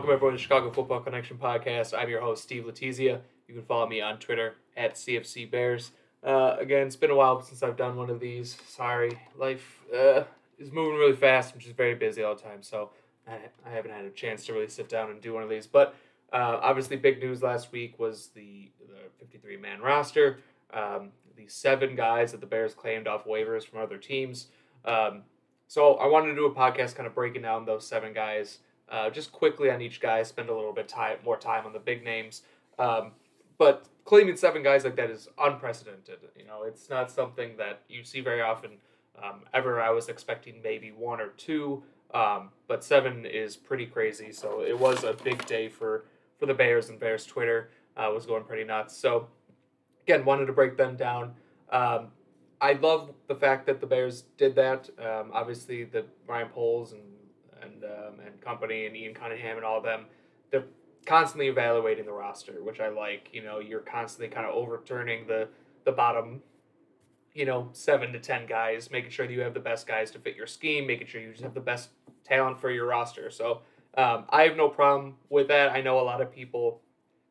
Welcome everyone to Chicago Football Connection Podcast. I'm your host, Steve Letizia. You can follow me on Twitter at CFC Bears. Again, it's been a while since I've done one of these. Sorry, life is moving really fast. I'm just very busy all the time, so I haven't had a chance to really sit down and do one of these. But obviously, big news last week was the 53-man roster. The 7 guys that the Bears claimed off waivers from other teams. So I wanted to do a podcast kind of breaking down those 7 guys. Just quickly on each guy, spend a little bit more time on the big names. But claiming 7 guys like that is unprecedented. You know, it's not something that you see very often. Ever I was expecting maybe 1 or 2, but 7 is pretty crazy. So it was a big day for the Bears, and Bears Twitter was going pretty nuts. So again, wanted to break them down. I love the fact that the Bears did that. Obviously, the Ryan Poles and company and Ian Cunningham and all of them, they're constantly evaluating the roster, which I like. You know, you're constantly kind of overturning the bottom, 7 to 10 guys, making sure that you have the best guys to fit your scheme, making sure you just have the best talent for your roster. So I have no problem with that. I know a lot of people,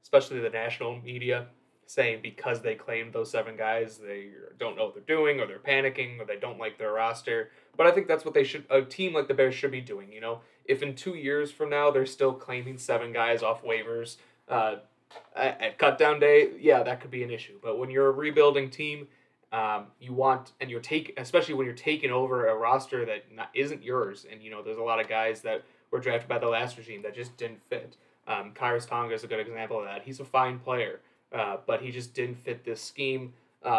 especially the national media, saying because they claimed those 7 guys, they don't know what they're doing, or they're panicking, or they don't like their roster. But I think that's what a team like the Bears should be doing. You know, if in 2 years from now they're still claiming 7 guys off waivers at cutdown day, yeah, that could be an issue. But when you're a rebuilding team, especially when you're taking over a roster that isn't yours, and there's a lot of guys that were drafted by the last regime that just didn't fit. Kairos Tonga is a good example of that. He's a fine player. But he just didn't fit this scheme.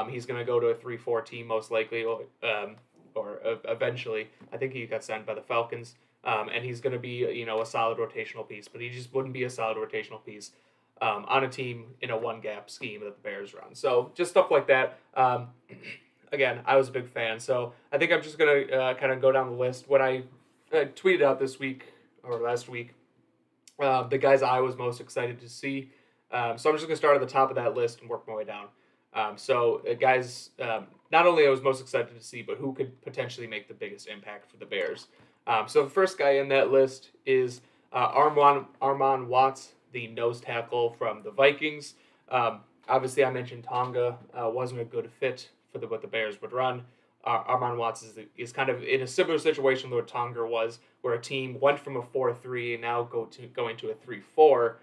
He's going to go to a 3-4 team most likely, or eventually. I think he got signed by the Falcons, and he's going to be a solid rotational piece. But he just wouldn't be a solid rotational piece on a team in a one-gap scheme that the Bears run. So just stuff like that. Again, I was a big fan. So I think I'm just going to kind of go down the list. What I tweeted out this week or last week, the guys I was most excited to see. So I'm just going to start at the top of that list and work my way down. Guys, not only I was most excited to see, but who could potentially make the biggest impact for the Bears. So the first guy in that list is Armon Watts, the nose tackle from the Vikings. Obviously, I mentioned Tonga wasn't a good fit for what the Bears would run. Armon Watts is kind of in a similar situation to what Tonga was, where a team went from a 4-3 and now going to a 3-4.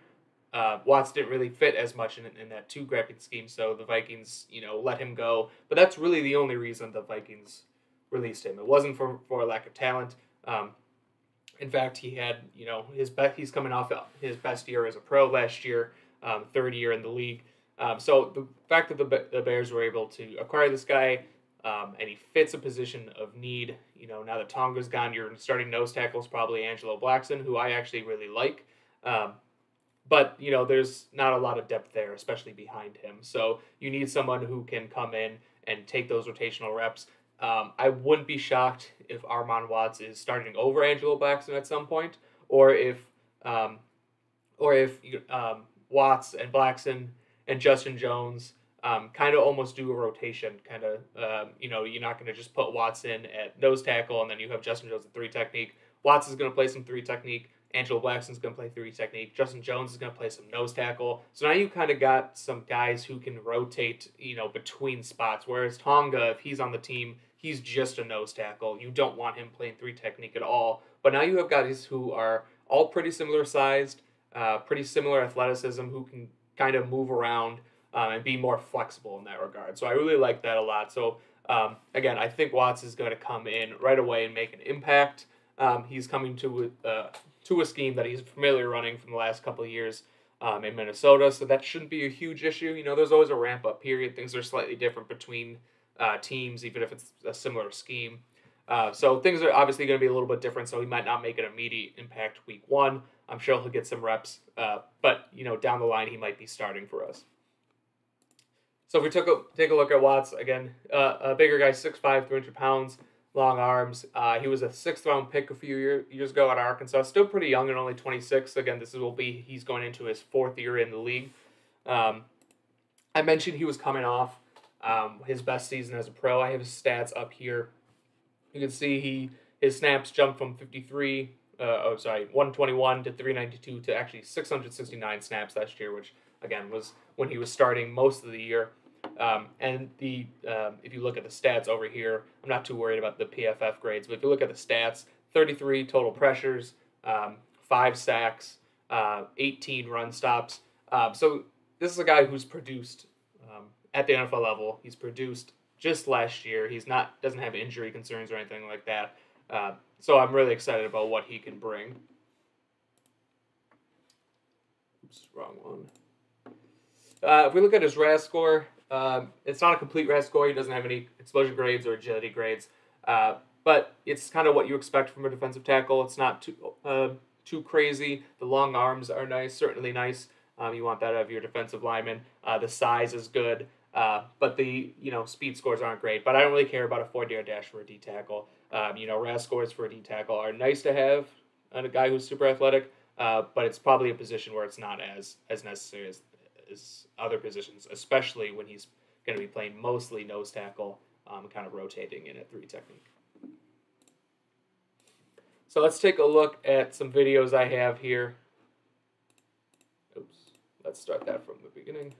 Watts didn't really fit as much in that 2-gapping scheme, so the Vikings, let him go. But that's really the only reason the Vikings released him. It wasn't for a lack of talent. In fact, he had, he's coming off his best year as a pro last year, 3rd year in the league. So the fact that the Bears were able to acquire this guy, and he fits a position of need, now that Tonga's gone, your starting nose tackle is probably Angelo Blackson, who I actually really like. But, there's not a lot of depth there, especially behind him. So you need someone who can come in and take those rotational reps. I wouldn't be shocked if Armon Watts is starting over Angelo Blackson at some point, or if Watts and Blackson and Justin Jones kind of almost do a rotation. You're not going to just put Watts in at nose tackle and then you have Justin Jones at 3 technique. Watts is going to play some 3 technique. Angelo Blackson's going to play 3 technique. Justin Jones is going to play some nose tackle. So now you kind of got some guys who can rotate, between spots. Whereas Tonga, if he's on the team, he's just a nose tackle. You don't want him playing 3 technique at all. But now you have guys who are all pretty similar sized, pretty similar athleticism, who can kind of move around and be more flexible in that regard. So I really like that a lot. So again, I think Watts is going to come in right away and make an impact. He's coming to a scheme that he's familiar running from the last couple of years in Minnesota, so that shouldn't be a huge issue. There's always a ramp-up period. Things are slightly different between teams, even if it's a similar scheme. So things are obviously going to be a little bit different, so he might not make an immediate impact week 1. I'm sure he'll get some reps, but down the line he might be starting for us. So if we take a look at Watts, again, a bigger guy, 6'5", 300 pounds, long arms. He was a 6th-round pick a few years ago at Arkansas. Still pretty young and only 26. Again, he's going into his 4th year in the league. I mentioned he was coming off his best season as a pro. I have his stats up here. You can see his snaps jumped from 53 121 to 392 to actually 669 snaps last year, which again was when he was starting most of the year. And if you look at the stats over here, I'm not too worried about the PFF grades, but if you look at the stats, 33 total pressures, 5 sacks, 18 run stops. So this is a guy who's produced at the NFL level. He's produced just last year. Doesn't have injury concerns or anything like that. So I'm really excited about what he can bring. Oops, wrong one. If we look at his RAS score, it's not a complete RAS score. He doesn't have any explosion grades or agility grades, but it's kind of what you expect from a defensive tackle. It's not too crazy. The long arms are nice, certainly nice. You want that out of your defensive lineman. The size is good, but the speed scores aren't great. But I don't really care about a 40-yard dash for a D tackle. RAS scores for a D tackle are nice to have on a guy who's super athletic, but it's probably a position where it's not as necessary as other positions, especially when he's going to be playing mostly nose tackle, kind of rotating in a 3 technique. So let's take a look at some videos I have here. Oops, let's start that from the beginning.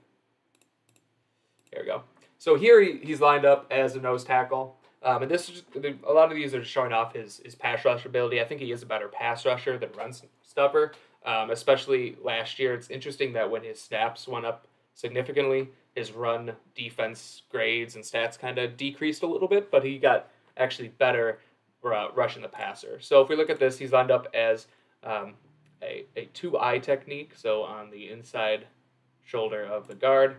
There we go. So here he's lined up as a nose tackle. And this is a lot of these are showing off his pass rush ability. I think he is a better pass rusher than run stopper. Especially last year, it's interesting that when his snaps went up significantly, his run defense grades and stats kind of decreased a little bit, but he got actually better rushing the passer. So if we look at this, he's lined up as a 2-eye technique, so on the inside shoulder of the guard.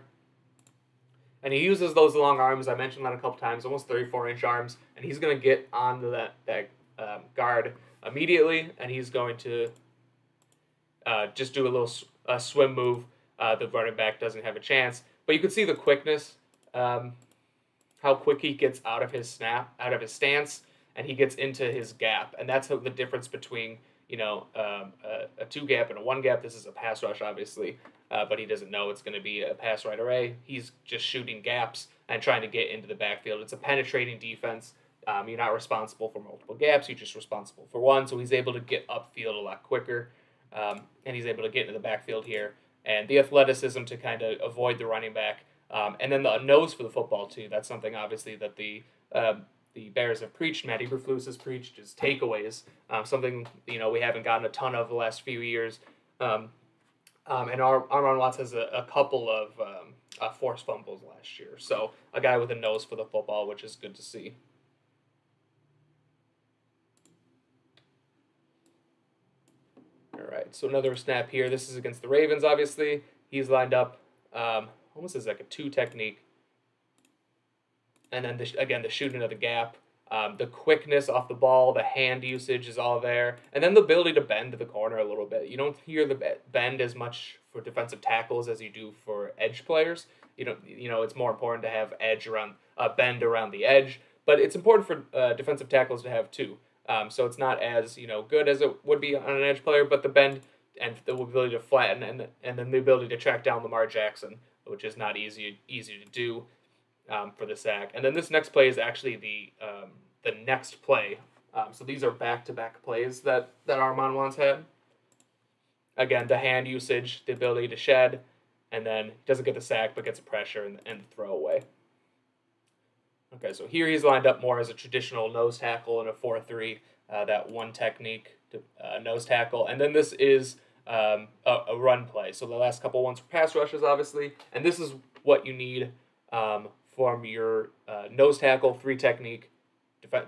And he uses those long arms. I mentioned that a couple times, almost 34-inch arms, and he's going to get onto that guard immediately, and he's going to just do a little swim move. The running back doesn't have a chance. But you can see the quickness, how quick he gets out of his stance, and he gets into his gap. And that's the difference between a 2 gap and a 1 gap. This is a pass rush, obviously, but he doesn't know it's going to be a pass right away. He's just shooting gaps and trying to get into the backfield. It's a penetrating defense. You're not responsible for multiple gaps. You're just responsible for one. So he's able to get upfield a lot quicker. And he's able to get into the backfield here. And the athleticism to kind of avoid the running back. And then the nose for the football, too. That's something, obviously, that the Bears have preached. Matt Eberflus has preached, is takeaways. Something, we haven't gotten a ton of the last few years. And Armon Watts has a couple of forced fumbles last year. So a guy with a nose for the football, which is good to see. All right, so another snap here. This is against the Ravens, obviously. He's lined up almost as like a 2 technique. And then, again, the shooting of the gap. The quickness off the ball, the hand usage is all there. And then the ability to bend to the corner a little bit. You don't hear the bend as much for defensive tackles as you do for edge players. It's more important to have bend around the edge. But it's important for defensive tackles to have too. So it's not as good as it would be on an edge player, but the bend and the ability to flatten and then the ability to track down Lamar Jackson, which is not easy to do for the sack. And then this next play is actually the next play. So these are back-to-back plays that Armon once had. Again, the hand usage, the ability to shed, and then he doesn't get the sack but gets a pressure and the throwaway. Okay, so here he's lined up more as a traditional nose tackle in a 4-3, that 1 technique to nose tackle. And then this is a run play. So the last couple ones were pass rushes, obviously. And this is what you need from your nose tackle 3 technique,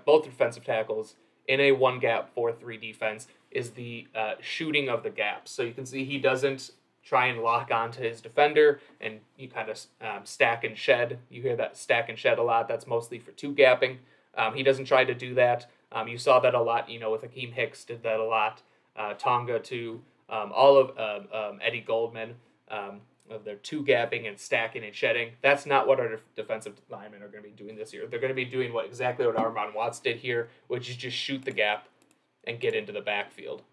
both defensive tackles, in a 1-gap 4-3 defense, is the shooting of the gaps. So you can see he doesn't try and lock onto his defender, and you kind of stack and shed. You hear that stack and shed a lot. That's mostly for 2-gapping. He doesn't try to do that. You saw that a lot, with Hakeem Hicks did that a lot. Tonga too. All of Eddie Goldman, of their 2-gapping and stacking and shedding. That's not what our defensive linemen are going to be doing this year. They're going to be doing exactly what Armon Watts did here, which is just shoot the gap and get into the backfield.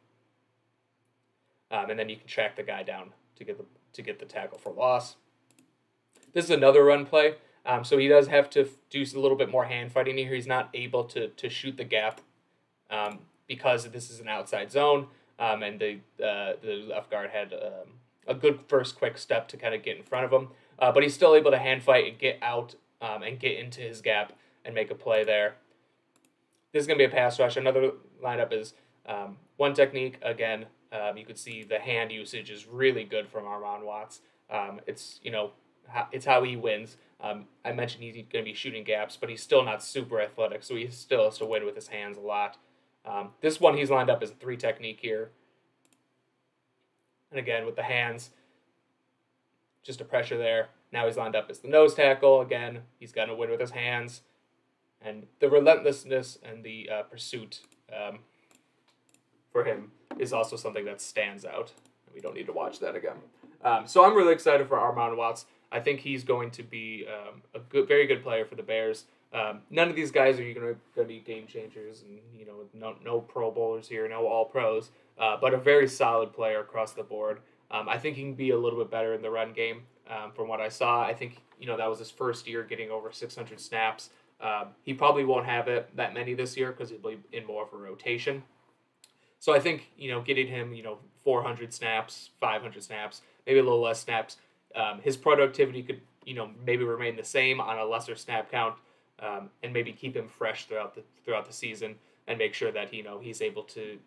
And then you can track the guy down to get the tackle for loss. This is another run play. So he does have to do a little bit more hand fighting here. He's not able to shoot the gap because this is an outside zone, and the left guard had a good first quick step to kind of get in front of him. But he's still able to hand fight and get out and get into his gap and make a play there. This is going to be a pass rush. Another lineup is one technique. Again, you could see the hand usage is really good from Armon Watts. It's how he wins. I mentioned he's going to be shooting gaps, but he's still not super athletic, so he still has to win with his hands a lot. This one he's lined up as a 3 technique here. And again, with the hands, just a pressure there. Now he's lined up as the nose tackle. Again, he's going to win with his hands. And the relentlessness and the pursuit for him is also something that stands out. We don't need to watch that again. So I'm really excited for Armon Watts. I think he's going to be a very good player for the Bears. None of these guys are going to be game changers, and no Pro Bowlers here, no All Pros, but a very solid player across the board. I think he can be a little bit better in the run game. From what I saw, I think that was his first year getting over 600 snaps. He probably won't have that many this year because he'll be in more of a rotation. So I think getting him 400 snaps, 500 snaps, maybe a little less snaps. His productivity could maybe remain the same on a lesser snap count, and maybe keep him fresh throughout the season and make sure that he's able to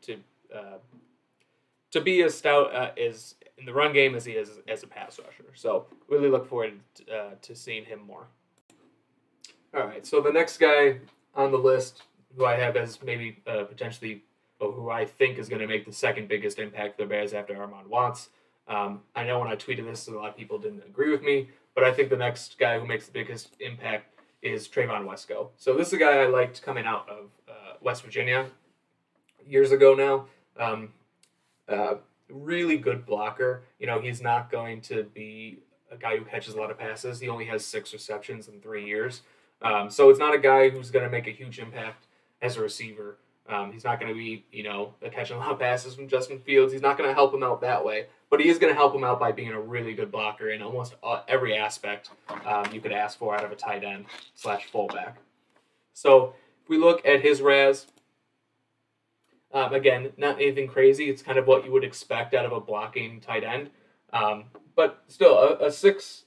be as stout as in the run game as he is as a pass rusher. So really look forward to seeing him more. All right, so the next guy on the list who I have as maybe potentially, who I think is going to make the second biggest impact for the Bears after Armon Watts. I know when I tweeted this, a lot of people didn't agree with me, but I think the next guy who makes the biggest impact is Trayvon Wesco. So this is a guy I liked coming out of West Virginia years ago now. Really good blocker. He's not going to be a guy who catches a lot of passes. He only has 6 receptions in 3 years. So it's not a guy who's going to make a huge impact as a receiver. He's not going to be, catching a lot of passes from Justin Fields. He's not going to help him out that way. But he is going to help him out by being a really good blocker in almost every aspect you could ask for out of a tight end / fullback. So if we look at his RAS, again, not anything crazy. It's kind of what you would expect out of a blocking tight end. But still, a 6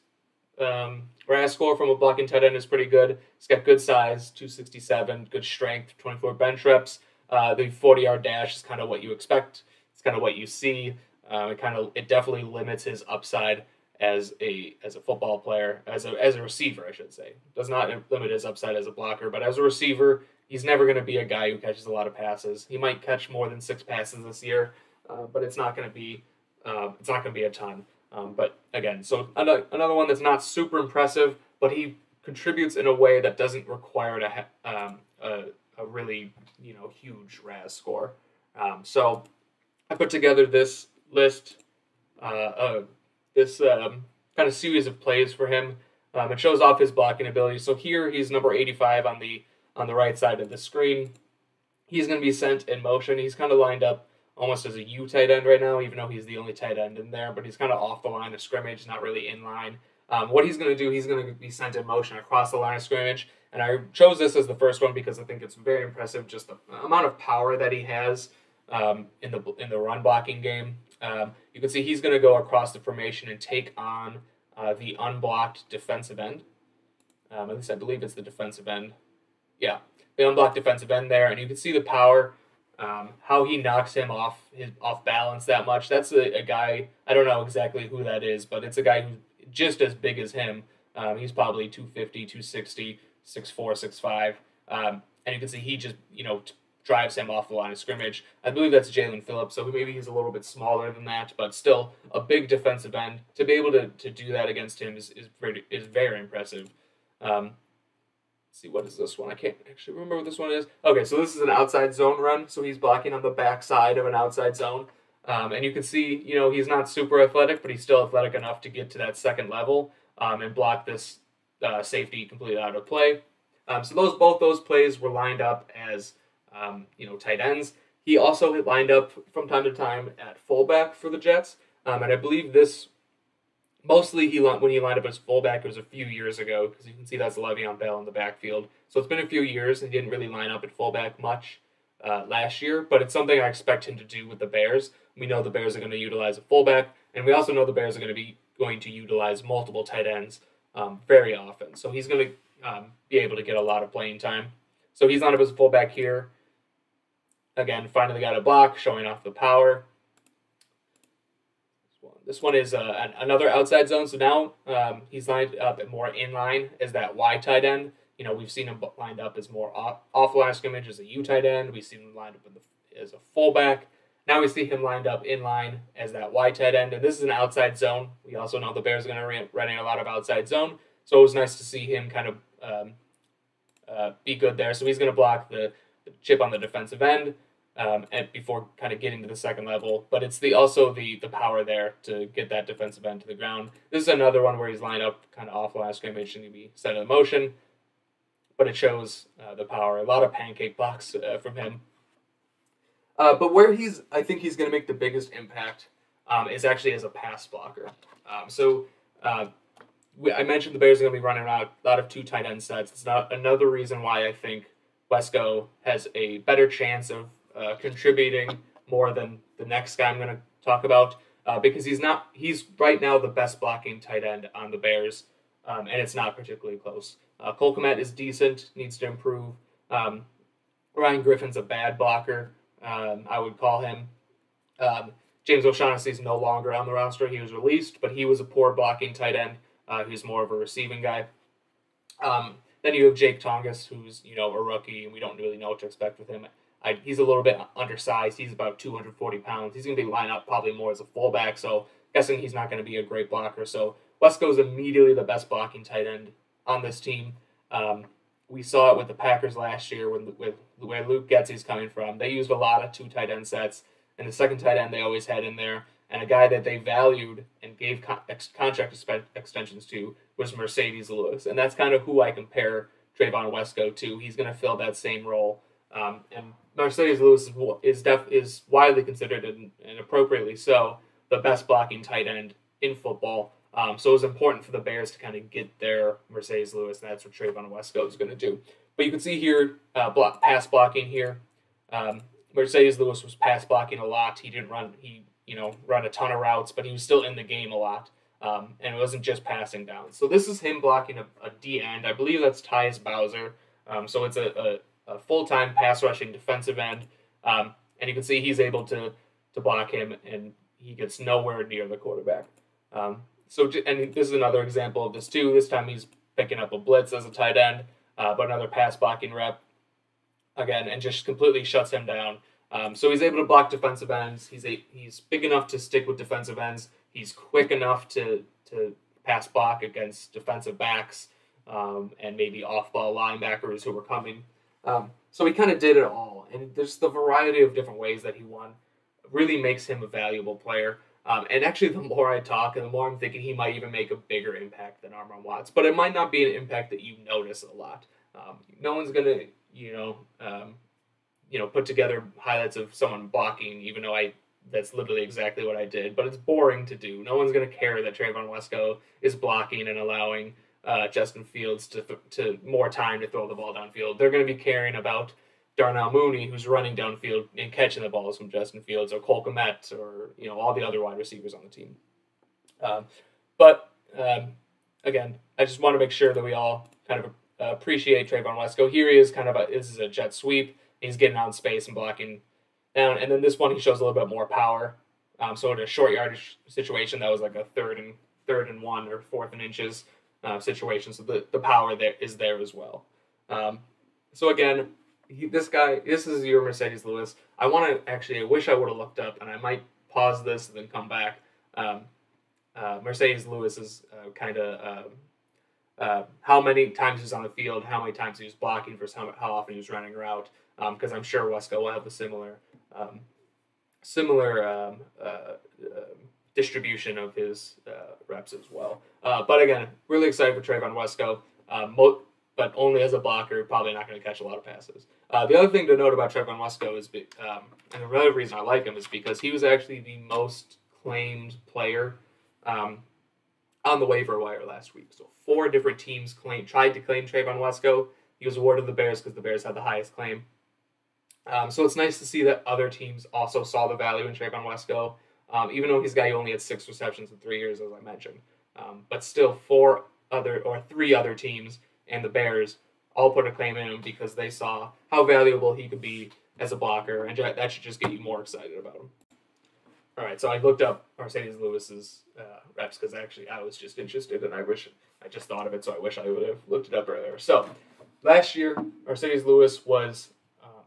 RAS score from a blocking tight end is pretty good. He's got good size, 267, good strength, 24 bench reps. The 40-yard dash is kind of what you expect. It's kind of what you see. It definitely limits his upside as a football player, as a receiver, I should say. Does not limit his upside as a blocker, but as a receiver, he's never going to be a guy who catches a lot of passes. He might catch more than 6 passes this year, but it's not going to be a ton. But again, so another one that's not super impressive, but he contributes in a way that doesn't require a really huge RAS score. So I put together this list, this kind of series of plays for him. It shows off his blocking ability. So here he's number 85 on the right side of the screen. He's going to be sent in motion. He's kind of lined up almost as a U tight end right now, even though he's the only tight end in there, but he's kind of off the line of scrimmage, not really in line. What he's going to do, he's going to be sent in motion across the line of scrimmage, and I chose this as the first one because I think it's very impressive, just the amount of power that he has in the run blocking game. You can see he's going to go across the formation and take on the unblocked defensive end. At least I believe it's the defensive end. Yeah, the unblocked defensive end there, and you can see the power. How he knocks him off balance that much. That's a guy, I don't know exactly who that is, but it's a guy who's just as big as him. He's probably 250, 260, 6'4", 6'5". And you can see he just, drives him off the line of scrimmage. I believe that's Jalen Phillips, so maybe he's a little bit smaller than that, but still a big defensive end. To be able to do that against him is very impressive. See, what is this one? I can't actually remember what this one is. Okay, so this is an outside zone run, so he's blocking on the back side of an outside zone. And you can see, he's not super athletic, but he's still athletic enough to get to that second level and block this safety completely out of play. So both those plays were lined up as, tight ends. He also lined up from time to time at fullback for the Jets. And I believe this... Mostly, when he lined up as fullback, it was a few years ago, because you can see that's Le'Veon Bell in the backfield. So it's been a few years, and he didn't really line up at fullback much. last year, but it's something I expect him to do with the Bears. We know the Bears are going to utilize a fullback, and we also know the Bears are going to utilize multiple tight ends very often. So he's going to be able to get a lot of playing time. So he's lined up as a fullback here. Again, finally got a block, showing off the power. This one is another outside zone. So now he's lined up more in line as that Y tight end. You know, we've seen him lined up as more off line scrimmage as a U tight end. We've seen him lined up as a fullback. Now we see him lined up in line as that Y tight end. And this is an outside zone. We also know the Bears are going to running a lot of outside zone. So it was nice to see him kind of be good there. So he's going to block the chip on the defensive end. And before kind of getting to the second level, but it's also the power there to get that defensive end to the ground. This is another one where he's lined up kind of off line scrimmage and can be set in motion, but it shows the power. A lot of pancake blocks from him. But where I think he's going to make the biggest impact is actually as a pass blocker. I mentioned the Bears are going to be running around a lot of 2 tight end sets. It's not another reason why I think Wesco has a better chance of contributing more than the next guy I'm going to talk about because he's right now the best blocking tight end on the Bears, and it's not particularly close. Cole Kmet is decent, needs to improve. Ryan Griffin's a bad blocker, I would call him. James O'Shaughnessy is no longer on the roster. He was released, but he was a poor blocking tight end. He's more of a receiving guy. Then you have Jake Tongas, who's a rookie, and we don't really know what to expect with him. He's a little bit undersized. He's about 240 pounds. He's going to be lined up probably more as a fullback, so guessing he's not going to be a great blocker. So Wesco's immediately the best blocking tight end on this team. We saw it with the Packers last year with where Luke Getsy's coming from. They used a lot of 2 tight end sets, and the second tight end they always had in there. And a guy that they valued and gave contract extensions to was Mercedes Lewis. And that's kind of who I compare Trayvon Wesco to. He's going to fill that same role. And Mercedes Lewis is widely considered, and appropriately so, the best blocking tight end in football. So it was important for the Bears to kind of get their Mercedes Lewis, and that's what Trayvon Wesco is going to do. But you can see here, pass blocking here. Mercedes Lewis was pass blocking a lot. He didn't run a ton of routes, but he was still in the game a lot. And it wasn't just passing down. So this is him blocking a D end. I believe that's Tyus Bowser. So it's a full-time pass rushing defensive end. And you can see he's able to block him, and he gets nowhere near the quarterback. And this is another example of this too. This time he's picking up a blitz as a tight end, but another pass blocking rep again, and just completely shuts him down. So he's able to block defensive ends. He's big enough to stick with defensive ends. He's quick enough to pass block against defensive backs and maybe off-ball linebackers who were coming. So he kind of did it all. And there's the variety of different ways that he won really makes him a valuable player. And actually, the more I talk, and the more I'm thinking he might even make a bigger impact than Armon Watts. But it might not be an impact that you notice a lot. No one's going to, put together highlights of someone blocking, even though that's literally exactly what I did. But it's boring to do. No one's going to care that Trayvon Wesco is blocking and allowing Justin Fields to more time to throw the ball downfield. They're going to be caring about Darnell Mooney, who's running downfield and catching the balls from Justin Fields, or Cole Kmet, or all the other wide receivers on the team. Again, I just want to make sure that we all kind of appreciate Trayvon Wesco. Here he is, this is a jet sweep. He's getting out in space and blocking down, and then this one he shows a little bit more power. So in a short yardage situation, that was like a third and 1 or 4th and inches situation. So the power there is there as well. So again, this is your Mercedes Lewis. I wish I would have looked up, and I might pause this and then come back. Mercedes Lewis is how many times he's on the field, how many times he was blocking versus how often he was running a route. Because I'm sure Wesco will have a similar distribution of his reps as well. But again, really excited for Trayvon Wesco. But only as a blocker, probably not going to catch a lot of passes. The other thing to note about Trayvon Wesco is, and the other reason I like him is because he was actually the most claimed player on the waiver wire last week. So 4 different teams tried to claim Trayvon Wesco. He was awarded the Bears because the Bears had the highest claim. So it's nice to see that other teams also saw the value in Trayvon Wesco, even though he's guy only had 6 receptions in 3 years, as I mentioned. But still, 3 other teams and the Bears all put a claim in him because they saw how valuable he could be as a blocker, and that should just get you more excited about him. All right, so I looked up Mercedes Lewis's reps because actually I was just interested, and I just thought of it, so I wish I would have looked it up earlier. So last year, Mercedes Lewis was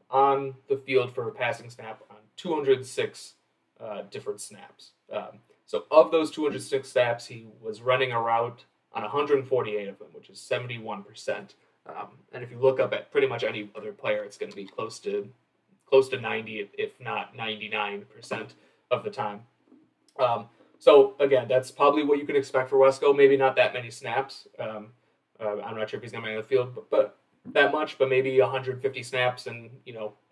on the field for a passing snap on 206 different snaps. So of those 206 snaps, he was running a route on 148 of them, which is 71%. And if you look up at pretty much any other player, it's going to be close to 90, if not 99% of the time. So again, that's probably what you can expect for Wesco. Maybe not that many snaps. I'm not sure if he's going to be on the field, but that much. But maybe 150 snaps, and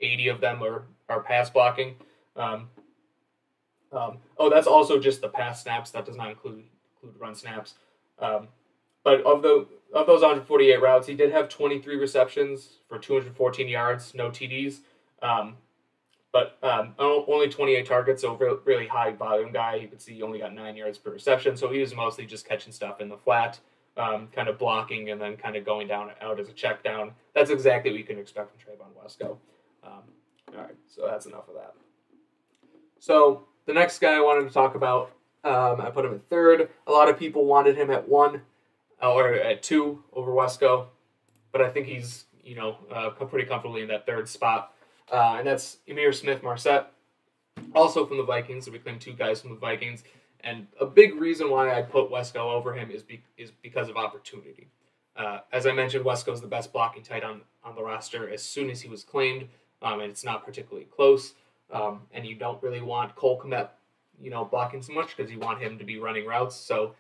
80 of them are pass blocking. That's also just the pass snaps. That does not include run snaps. But of those 148 routes, he did have 23 receptions for 214 yards, no TDs. But only 28 targets, so really high volume guy. You could see he only got 9 yards per reception, so he was mostly just catching stuff in the flat, kind of blocking and then kind of going out as a check down. That's exactly what you can expect from Trayvon Wesco. All right, so that's enough of that. So the next guy I wanted to talk about, I put him at third. A lot of people wanted him at 1 or at 2 over Wesco, but I think he's pretty comfortably in that third spot. And that's Emir Smith-Marset, also from the Vikings. So we claimed 2 guys from the Vikings. And a big reason why I put Wesco over him is because of opportunity. As I mentioned, Wesco is the best blocking tight on the roster as soon as he was claimed, and it's not particularly close. And you don't really want Cole Kmet, blocking so much because you want him to be running routes. So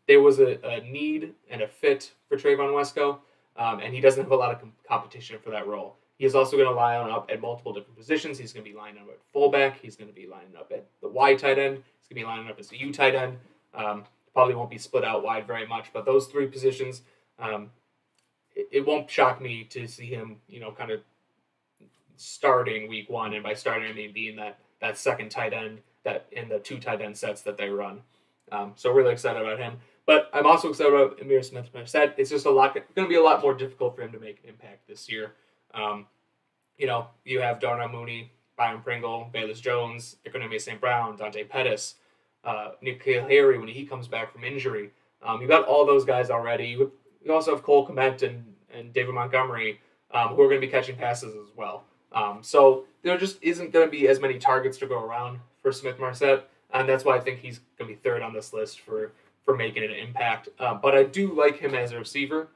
there was a need and a fit for Trayvon Wesco, and he doesn't have a lot of competition for that role. He is also going to line up at multiple different positions. He's going to be lining up at fullback. He's going to be lining up at the Y tight end. He's going to be lining up as the U tight end. Probably won't be split out wide very much, but those 3 positions, it won't shock me to see him, kind of starting week 1. And by starting, I mean being that second tight end that in the 2 tight end sets that they run. So really excited about him. But I'm also excited about Emir Smith-Marset. It's just going to be a lot more difficult for him to make an impact this year. You have Darnell Mooney, Byron Pringle, Bayless Jones, Economia St. Brown, Dante Pettis, N'Keal Harry when he comes back from injury. You've got all those guys already. You also have Cole Kmet and David Montgomery, who are going to be catching passes as well. So there just isn't going to be as many targets to go around for Smith-Marset, and that's why I think he's going to be third on this list for making an impact. But I do like him as a receiver.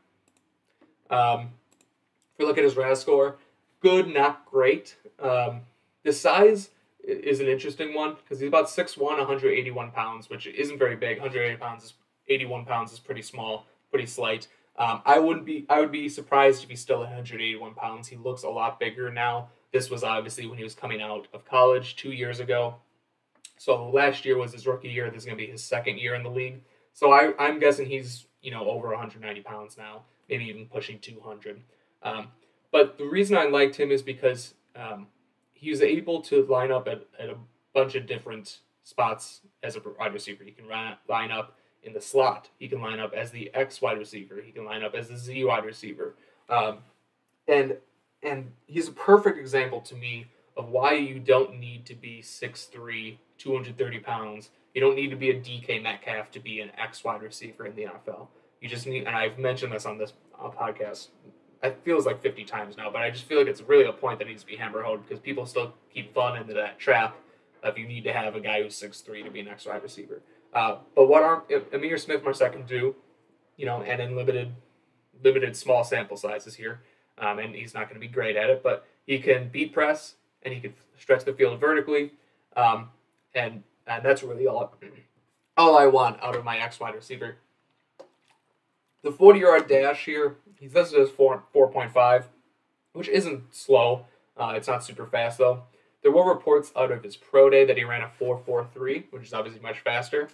If we look at his RAS score, good, not great. The size is an interesting one because he's about 6'1", 181 pounds, which isn't very big. 81 pounds is pretty small, pretty slight. I would be surprised if he's still 181 pounds. He looks a lot bigger now. This was obviously when he was coming out of college 2 years ago. So last year was his rookie year. This is going to be his second year in the league. So I'm guessing he's over 190 pounds now, maybe even pushing 200. But the reason I liked him is because he was able to line up at a bunch of different spots as a wide receiver. He can line up in the slot. He can line up as the X wide receiver. He can line up as the Z wide receiver. And he's a perfect example to me of why you don't need to be 6'3", 230 pounds. You don't need to be a DK Metcalf to be an X wide receiver in the NFL. You just need, and I've mentioned this on this podcast, it feels like 50 times now, but I just feel like it's really a point that needs to be hammer-honed because people still keep falling into that trap of you need to have a guy who's 6'3" to be an X wide receiver. But what Emir Smith-Marset can do, and in limited small sample sizes here, and he's not going to be great at it, but he can beat press and he can stretch the field vertically, and that's really all I want out of my X wide receiver. The 40-yard dash here, he's listed as 4.5, which isn't slow. It's not super fast, though. There were reports out of his pro day that he ran a 4.43, which is obviously much faster.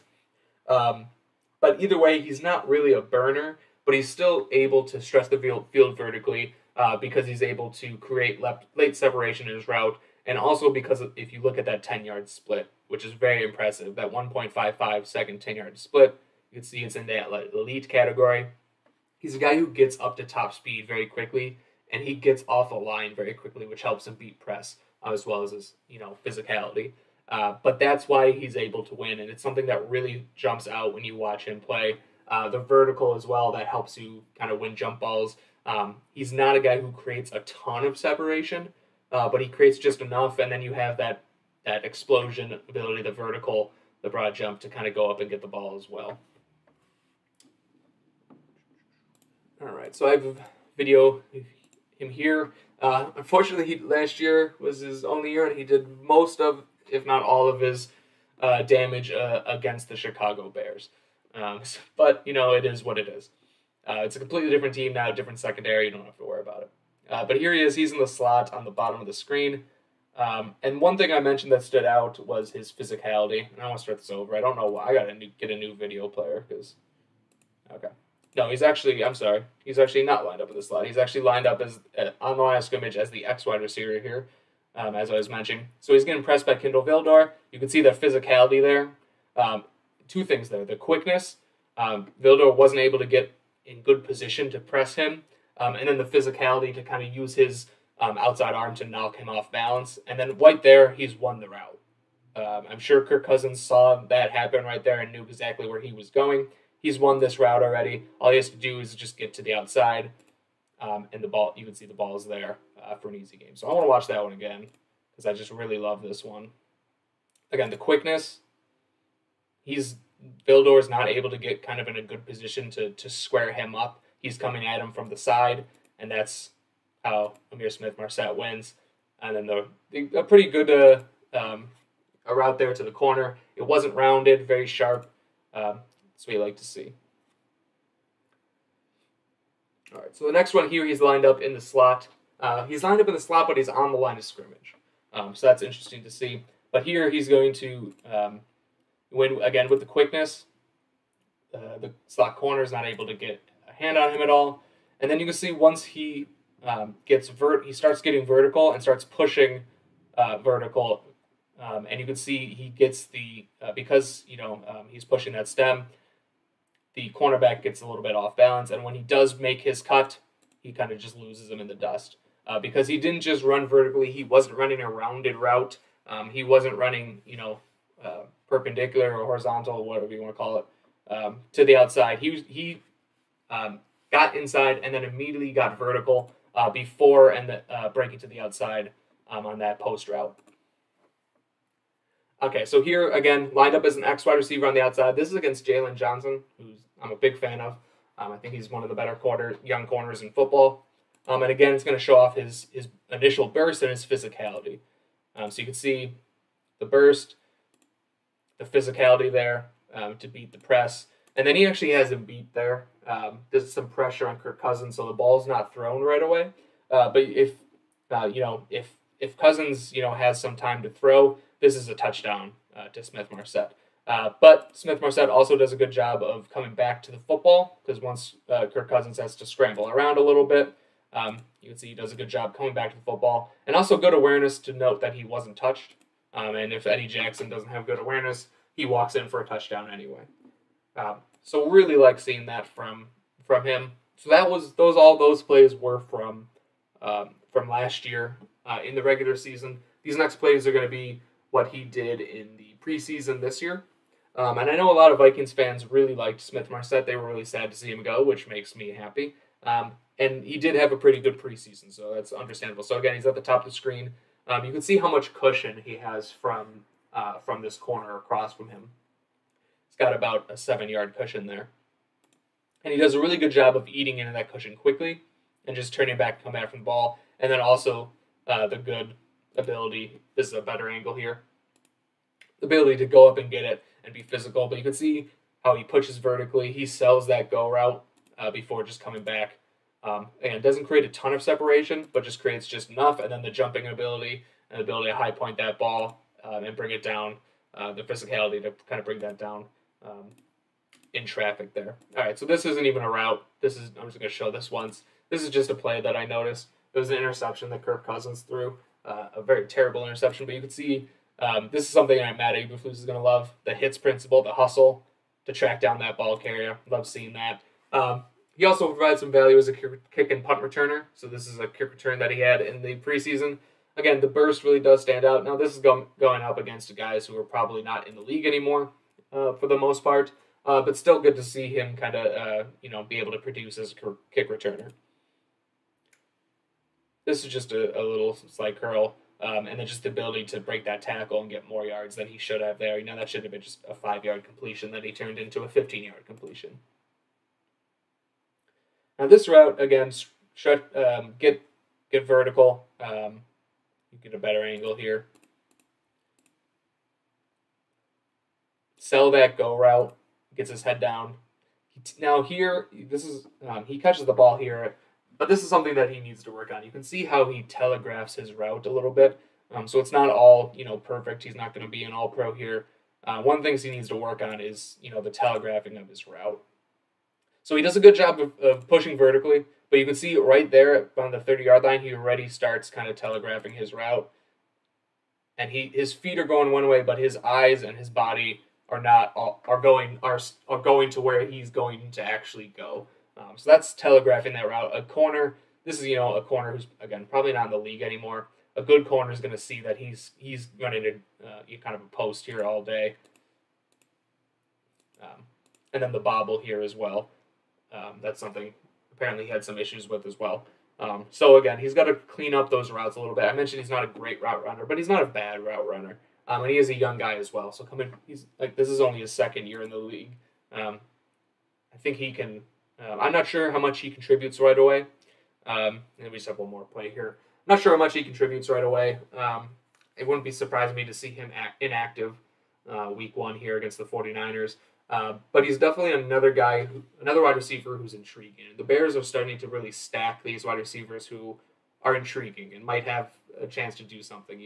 But either way, he's not really a burner, but he's still able to stretch the field vertically because he's able to create late separation in his route, and also because if you look at that 10-yard split, which is very impressive, that 1.55 second 10-yard split, you can see it's in that elite category. He's a guy who gets up to top speed very quickly, and he gets off the line very quickly, which helps him beat press as well as his physicality. But that's why he's able to win, and it's something that really jumps out when you watch him play. The vertical as well, that helps you kind of win jump balls. He's not a guy who creates a ton of separation, but he creates just enough, and then you have that explosion ability, the vertical, the broad jump to kind of go up and get the ball as well. All right, so I have a video of him here. Unfortunately, last year was his only year, and he did most of, if not all of his damage against the Chicago Bears. But, it is what it is. It's a completely different team now, different secondary. You don't have to worry about it. But here he is. He's in the slot on the bottom of the screen. And one thing I mentioned that stood out was his physicality. And I want to start this over. I don't know why. I got to get a new video player because... Okay. No, he's actually not lined up in the slot. He's actually lined up as on the line of scrimmage as the X wide receiver here, as I was mentioning. So he's getting pressed by Kindle Vildor. You can see the physicality there. Two things there. The quickness. Vildor wasn't able to get in good position to press him. And then the physicality to kind of use his outside arm to knock him off balance. And then right there, he's won the route. I'm sure Kirk Cousins saw that happen right there and knew exactly where he was going. He's won this route already. All he has to do is just get to the outside, and the ball. You can see the ball is there for an easy game. So I want to watch that one again because I just really love this one. Again, the quickness. Vildor is not able to get kind of in a good position to square him up. He's coming at him from the side, and that's how Amir Smith-Marset wins. And then a pretty good a route there to the corner. It wasn't rounded, very sharp. That's what you like to see. All right, so the next one here, he's lined up in the slot. He's lined up in the slot, but he's on the line of scrimmage. So that's interesting to see. But here he's going to win again with the quickness. The slot corner is not able to get a hand on him at all. And then you can see once he he starts getting vertical and starts pushing vertical. And you can see he gets because he's pushing that stem, the cornerback gets a little bit off balance, and when he does make his cut, he kind of just loses him in the dust. Because he didn't just run vertically, he wasn't running a rounded route. He wasn't running, perpendicular or horizontal, whatever you want to call it, to the outside. He got inside and then immediately got vertical before breaking to the outside on that post route. Okay, so here, again, lined up as an X wide receiver on the outside. This is against Jalen Johnson, who I'm a big fan of. I think he's one of the better young corners in football. And again, it's going to show off his initial burst and his physicality. So you can see the burst, the physicality there to beat the press. And then he actually has him beat there. There's some pressure on Kirk Cousins, so the ball's not thrown right away. But if Cousins, has some time to throw, this is a touchdown to Smith-Marset. But Smith-Marset also does a good job of coming back to the football because once Kirk Cousins has to scramble around a little bit, you can see he does a good job coming back to the football. And also good awareness to note that he wasn't touched. And if Eddie Jackson doesn't have good awareness, he walks in for a touchdown anyway. So really like seeing that from him. So all those plays were from last year in the regular season. These next plays are going to be what he did in the preseason this year. And I know a lot of Vikings fans really liked Smith-Marset. They were really sad to see him go, which makes me happy. And he did have a pretty good preseason, so that's understandable. So again, he's at the top of the screen. You can see how much cushion he has from this corner across from him. He's got about a 7-yard cushion there. And he does a really good job of eating into that cushion quickly and just turning back and come back from the ball. And then also the good ability, this is a better angle here, the ability to go up and get it and be physical. But you can see how he pushes vertically. He sells that go route before just coming back. And doesn't create a ton of separation, but just creates just enough. And then the jumping ability and the ability to high point that ball and bring it down, the physicality to kind of bring that down in traffic there. All right, so this isn't even a route. I'm just going to show this once. This is just a play that I noticed. It was an interception that Kirk Cousins threw, a very terrible interception, but you could see this is something that Matt Eberflus is going to love, the hits principle, the hustle to track down that ball carrier. Love seeing that. He also provides some value as a kick and punt returner, so this is a kick return that he had in the preseason. Again, the burst really does stand out. Now, this is going up against guys who are probably not in the league anymore for the most part, but still good to see him kind of be able to produce as a kick returner. This is just a little slight curl, and then just the ability to break that tackle and get more yards than he should have there. That should have been just a 5-yard completion that he turned into a 15-yard completion. Now this route, again, get vertical. You get a better angle here. Sell that go route. Gets his head down. Now here, this is he catches the ball here, but this is something that he needs to work on. You can see how he telegraphs his route a little bit. So it's not all perfect. He's not going to be an all-pro here. One of the things he needs to work on is the telegraphing of his route. So he does a good job of pushing vertically, but you can see right there on the 30-yard line, he already starts kind of telegraphing his route. And his feet are going one way, but his eyes and his body are going to where he's going to actually go. So that's telegraphing that route. A corner, this is a corner who's again probably not in the league anymore. A good corner is going to see that he's running a kind of a post here all day, and then the bobble here as well. That's something apparently he had some issues with as well. So again, he's got to clean up those routes a little bit. I mentioned he's not a great route runner, but he's not a bad route runner. And he is a young guy as well. So this is only his second year in the league. I think he can. I'm not sure how much he contributes right away. And we just have one more play here. I'm not sure how much he contributes right away. It wouldn't be surprising me to see him inactive week 1 here against the 49ers. But he's definitely another wide receiver who's intriguing. The Bears are starting to really stack these wide receivers who are intriguing and might have a chance to do something.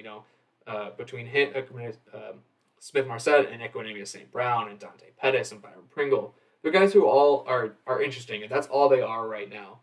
Between Smith-Marsette and Equanimeous St. Brown and Dante Pettis and Byron Pringle, they're guys who all are interesting, and that's all they are right now.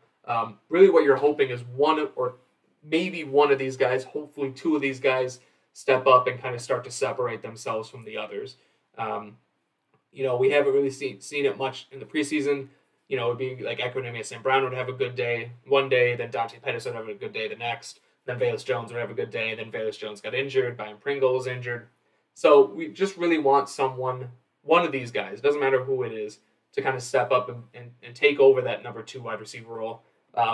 Really, what you're hoping is one or maybe one of these guys, hopefully 2 of these guys, step up and kind of start to separate themselves from the others. We haven't really seen it much in the preseason. It would be like Equanimeous St. Brown would have a good day one day, then Dante Pettis would have a good day the next, then Velus Jones would have a good day, then Velus Jones got injured, Byron Pringle was injured. So we just really want one of these guys, doesn't matter who it is, to kind of step up and take over that number 2 wide receiver role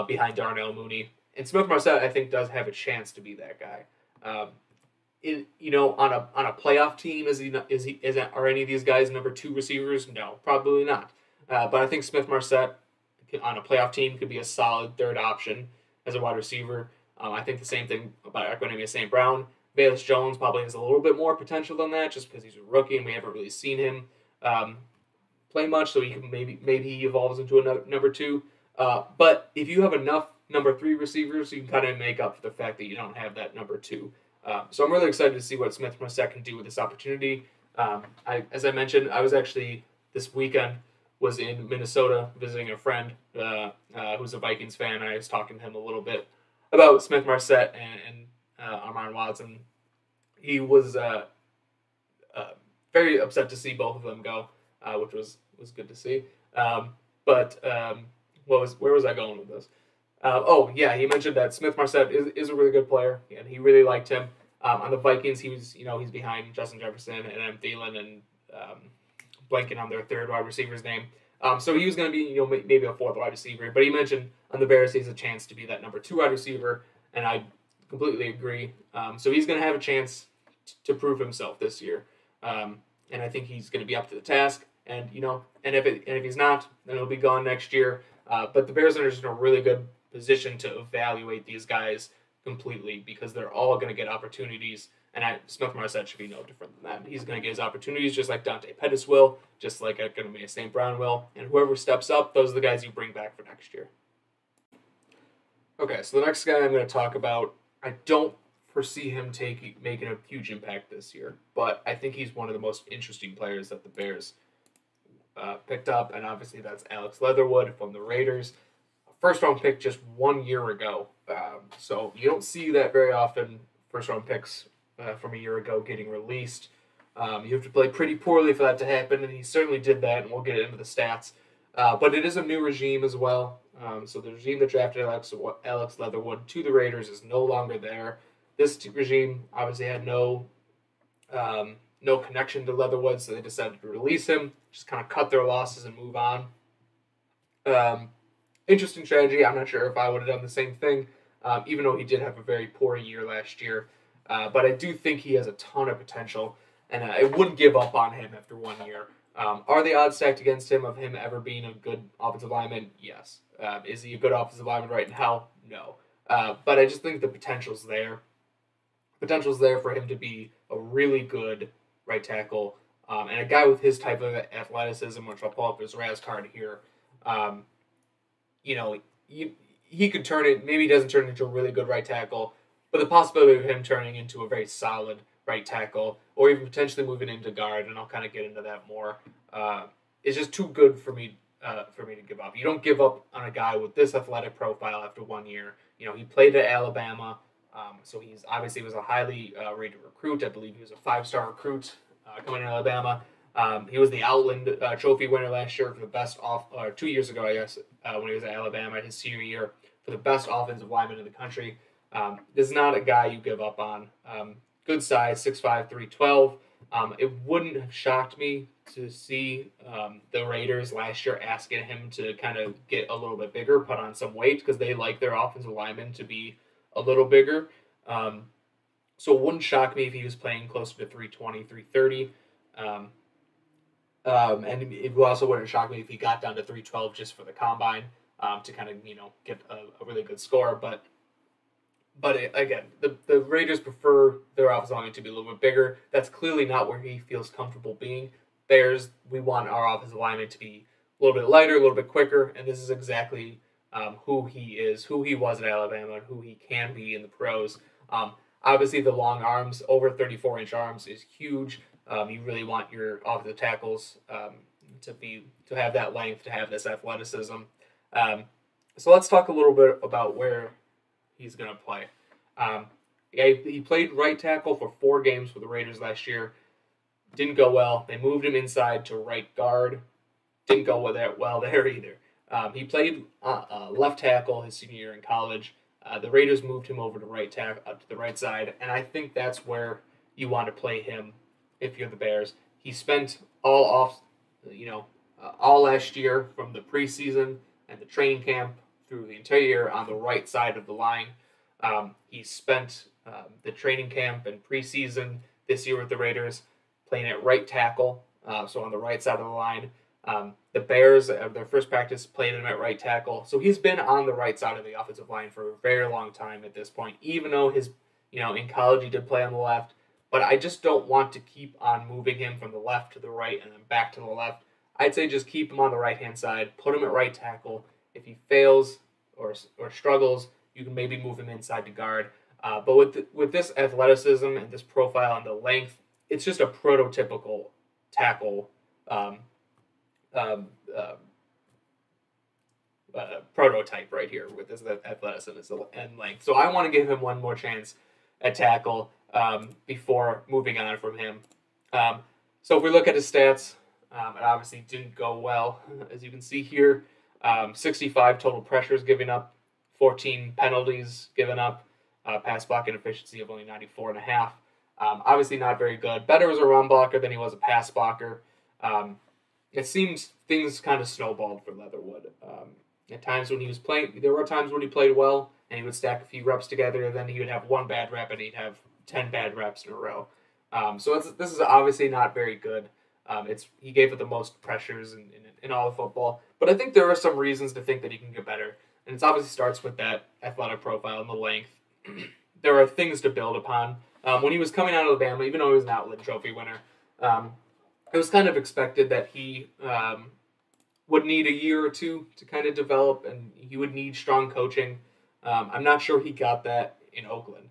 behind Darnell Mooney. And Smith-Marsette, I think, does have a chance to be that guy. On a playoff team, are any of these guys number 2 receivers? No, probably not. But I think Smith-Marsette on a playoff team could be a solid 3rd option as a wide receiver. I think the same thing about Equanimeous St. Brown. Velus Jones probably has a little bit more potential than that, just because he's a rookie and we haven't really seen him play much. So he can maybe he evolves into a number 2. But if you have enough number 3 receivers, you can kind of make up for the fact that you don't have that number 2. So I'm really excited to see what Smith-Marsette can do with this opportunity. As I mentioned, I was actually this weekend was in Minnesota visiting a friend who's a Vikings fan. I was talking to him a little bit about Smith-Marsette and Armon Watson. He was very upset to see both of them go, which was good to see. But where was I going with this? He mentioned that Smith-Marsette is a really good player, and he really liked him. On the Vikings, he was, he's behind Justin Jefferson and M. Thielen and blanking on their 3rd wide receiver's name. So he was going to be, maybe a 4th wide receiver. But he mentioned on the Bears, he has a chance to be that number 2 wide receiver, and I completely agree. So he's going to have a chance to prove himself this year, and I think he's going to be up to the task. And if he's not, then he'll be gone next year. But the Bears are just in a really good position to evaluate these guys completely because they're all going to get opportunities, and Smith-Marsette should be no different than that. He's going to get his opportunities just like Dante Pettis will, just like Equanimeous St. Brown will, and whoever steps up, those are the guys you bring back for next year. Okay, so the next guy I'm going to talk about, I don't foresee him making a huge impact this year, but I think he's one of the most interesting players that the Bears picked up, and obviously that's Alex Leatherwood from the Raiders. first round pick just 1 year ago. So you don't see that very often. First round picks from a year ago getting released. You have to play pretty poorly for that to happen, and he certainly did that, and we'll get into the stats. But it is a new regime as well. So the regime that drafted Alex Leatherwood to the Raiders is no longer there. This regime obviously had no connection to Leatherwood, so they decided to release him, just kind of cut their losses and move on. Interesting strategy. I'm not sure if I would have done the same thing, even though he did have a very poor year last year. But I do think he has a ton of potential, and I wouldn't give up on him after 1 year. Are the odds stacked against him of him ever being a good offensive lineman? Yes. Is he a good offensive lineman right now? No. But I just think the potential's there. Potential's there for him to be a really good right tackle, and a guy with his type of athleticism, which I'll pull up his RAS card here. He could turn it. Maybe he doesn't turn into a really good right tackle, but the possibility of him turning into a very solid right tackle, or even potentially moving into guard, and I'll kind of get into that more, is just too good for me to give up. You don't give up on a guy with this athletic profile after 1 year. He played at Alabama, so he's obviously was a highly rated recruit. I believe he was a 5-star recruit coming to Alabama. He was the Outland Trophy winner last year for the best 2 years ago, I guess, when he was at Alabama, his senior year, for the best offensive lineman in the country. This is not a guy you give up on. Good size, 6'5", 312. It wouldn't have shocked me to see the Raiders last year asking him to kind of get a little bit bigger, put on some weight, because they like their offensive linemen to be a little bigger. So it wouldn't shock me if he was playing closer to 320, 330. And it also wouldn't shock me if he got down to 312 just for the combine to kind of get a really good score. But again, the Raiders prefer their offensive lineman to be a little bit bigger. That's clearly not where he feels comfortable being. Bears, we want our offensive lineman to be a little bit lighter, a little bit quicker, and this is exactly who he is, who he was at Alabama, and who he can be in the pros. Obviously, the long arms, over 34-inch arms, is huge. You really want your offensive tackles to have that length, to have this athleticism. So let's talk a little bit about where he's going to play. He played right tackle for 4 games for the Raiders last year. Didn't go well. They moved him inside to right guard. Didn't go well there either. He played left tackle his senior year in college. The Raiders moved him over to to the right side, and I think that's where you want to play him if you're the Bears. He spent all last year from the preseason and the training camp through the entire year on the right side of the line. He spent the training camp and preseason this year with the Raiders playing at right tackle, so on the right side of the line. The Bears, their first practice, played him at right tackle. So he's been on the right side of the offensive line for a very long time at this point, even though in college he did play on the left. But I just don't want to keep on moving him from the left to the right and then back to the left. I'd say just keep him on the right-hand side, put him at right tackle. If he fails or struggles, you can maybe move him inside to guard. But with this athleticism and this profile and the length, it's just a prototypical tackle prototype right here with this athleticism and length. So I want to give him one more chance at tackle before moving on from him. So if we look at his stats, it obviously didn't go well, as you can see here. 65 total pressures given up, 14 penalties given up, pass blocking efficiency of only 94.5. Obviously not very good. Better as a run blocker than he was a pass blocker. It seems things kind of snowballed for Leatherwood. At times when he was playing, there were times when he played well, and he would stack a few reps together, and then he would have one bad rep, and he'd have 10 bad reps in a row. So this is obviously not very good. He gave it the most pressures in all of football. But I think there are some reasons to think that he can get better. And it obviously starts with that athletic profile and the length. There are things to build upon. When he was coming out of Alabama, even though he was an Outland Trophy winner, it was kind of expected that he would need a year or two to kind of develop, and he would need strong coaching. I'm not sure he got that in Oakland.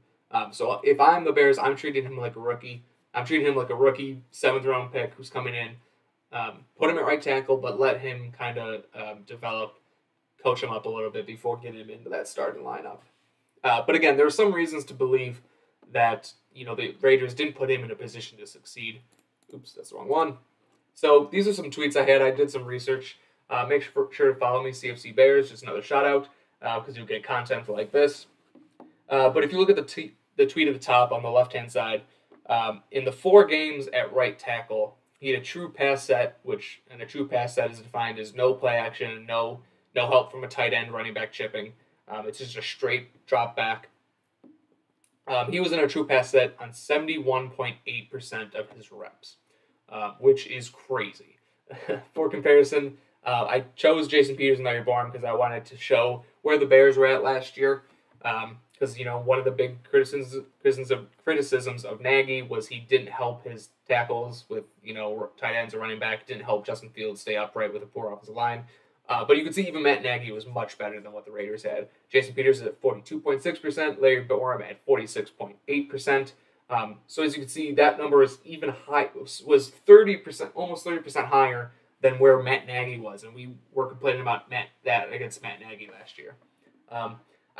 So if I'm the Bears, I'm treating him like a rookie. I'm treating him like a rookie 7th-round pick who's coming in. Put him at right tackle, but let him kind of develop coach him up a little bit before getting him into that starting lineup. But again, there are some reasons to believe that, the Raiders didn't put him in a position to succeed. Oops, that's the wrong one. So these are some tweets I had. I did some research. Make sure to follow me, CFC Bears. Just another shout out because you'll get content like this. But if you look at the tweet at the top on the left-hand side, in the 4 games at right tackle, he had a true pass set, and a true pass set is defined as no play action, no help from a tight end, running back chipping. It's just a straight drop back. He was in a true pass set on 71.8% of his reps, which is crazy. For comparison, I chose Jason Peters and Larry Borum because I wanted to show where the Bears were at last year. Because, one of the big criticisms of Nagy was he didn't help his tackles with, tight ends or running back, didn't help Justin Fields stay upright with a poor offensive line. But you can see even Matt Nagy was much better than what the Raiders had. Jason Peters is at 42.6%, Larry Borum at 46.8%. So as you can see, that number is even high, was 30%, almost 30% higher than where Matt Nagy was. And we were complaining about that against Matt Nagy last year.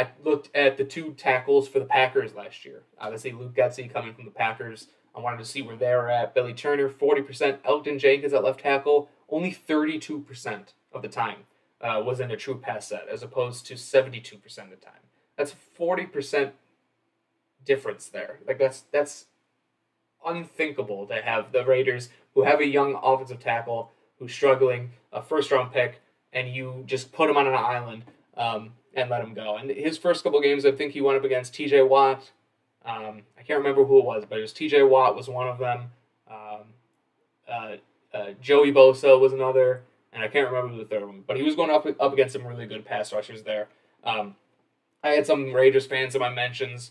I looked at the 2 tackles for the Packers last year. Obviously, Luke Getsy coming from the Packers. I wanted to see where they were at. Billy Turner, 40%. Elgton Jenkins at left tackle, only 32% of the time was in a true pass set, as opposed to 72% of the time. That's 40% difference there. Like, that's unthinkable to have the Raiders, who have a young offensive tackle who's struggling, a first-round pick, and you just put him on an island and let him go. And his first couple games, I think he went up against T.J. Watt. I can't remember who it was, but it was T.J. Watt was one of them. Joey Bosa was another, and I can't remember who the third one. But he was going up against some really good pass rushers there. I had some Raiders fans in my mentions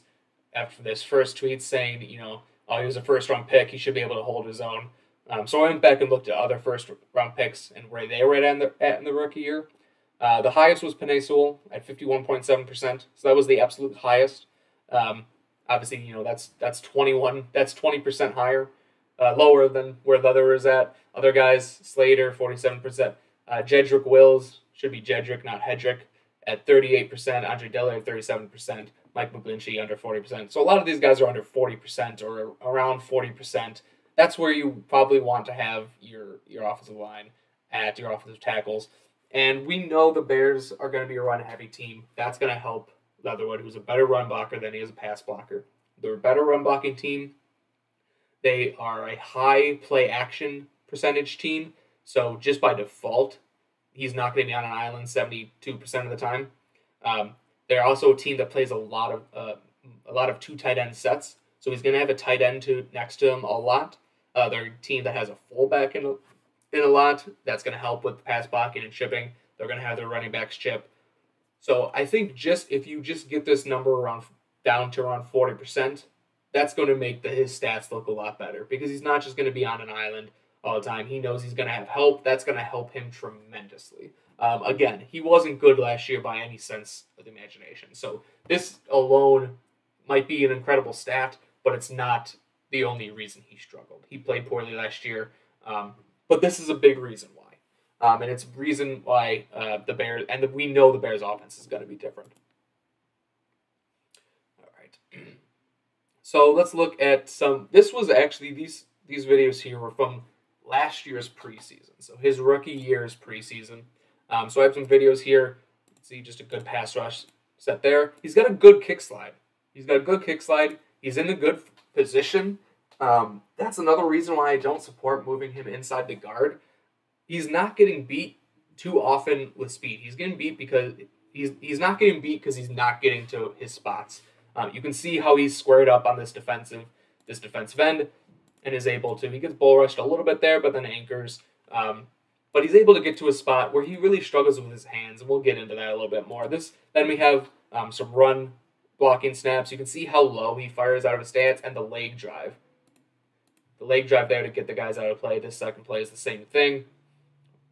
after this first tweet saying, he was a first-round pick. He should be able to hold his own. So I went back and looked at other first-round picks and where they were at in the rookie year. The highest was Penei Sewell at 51.7%. So that was the absolute highest. Obviously, that's 20% higher, lower than where the other is at. Other guys, Slater, 47%. Jedrick Wills, should be Jedrick, not Hedrick, at 38%. Andre Dillard, 37%. Mike McGlinchey, under 40%. So a lot of these guys are under 40% or around 40%. That's where you probably want to have your offensive line at, your offensive tackles. And we know the Bears are going to be a run-heavy team. That's going to help Leatherwood, who's a better run blocker than he is a pass blocker. They're a better run-blocking team. They are a high play-action percentage team. So just by default, he's not going to be on an island 72% of the time. They're also a team that plays a lot of 2 tight end sets. So he's going to have a tight end next to him a lot. They're a team that has a fullback in a lot. That's going to help with pass blocking and chipping. They're going to have their running backs chip. So I think if you just get this number down to around 40%, that's going to make his stats look a lot better, because he's not just going to be on an island all the time. He knows he's going to have help. That's going to help him tremendously. Again, he wasn't good last year by any sense of the imagination. So this alone might be an incredible stat, but it's not the only reason he struggled. He played poorly last year, but this is a big reason why. And it's a reason why the Bears, and we know the Bears' offense is going to be different. All right. So let's look at some. This was actually, these videos here were from last year's preseason. So his rookie year's preseason. So I have some videos here. See, just a good pass rush set there. He's got a good kick slide. He's in a good position. That's another reason why I don't support moving him inside the guard. He's not getting beat too often with speed. He's getting beat because he's not getting beat because he's not getting to his spots. You can see how he's squared up on this defensive end and is able to. He gets bull rushed a little bit there, but then anchors. But he's able to get to a spot where he really struggles with his hands, and we'll get into that a little bit more. Then we have some run blocking snaps. You can see how low he fires out of his stance, and the leg drive. The leg drive there to get the guys out of play. This second play is the same thing,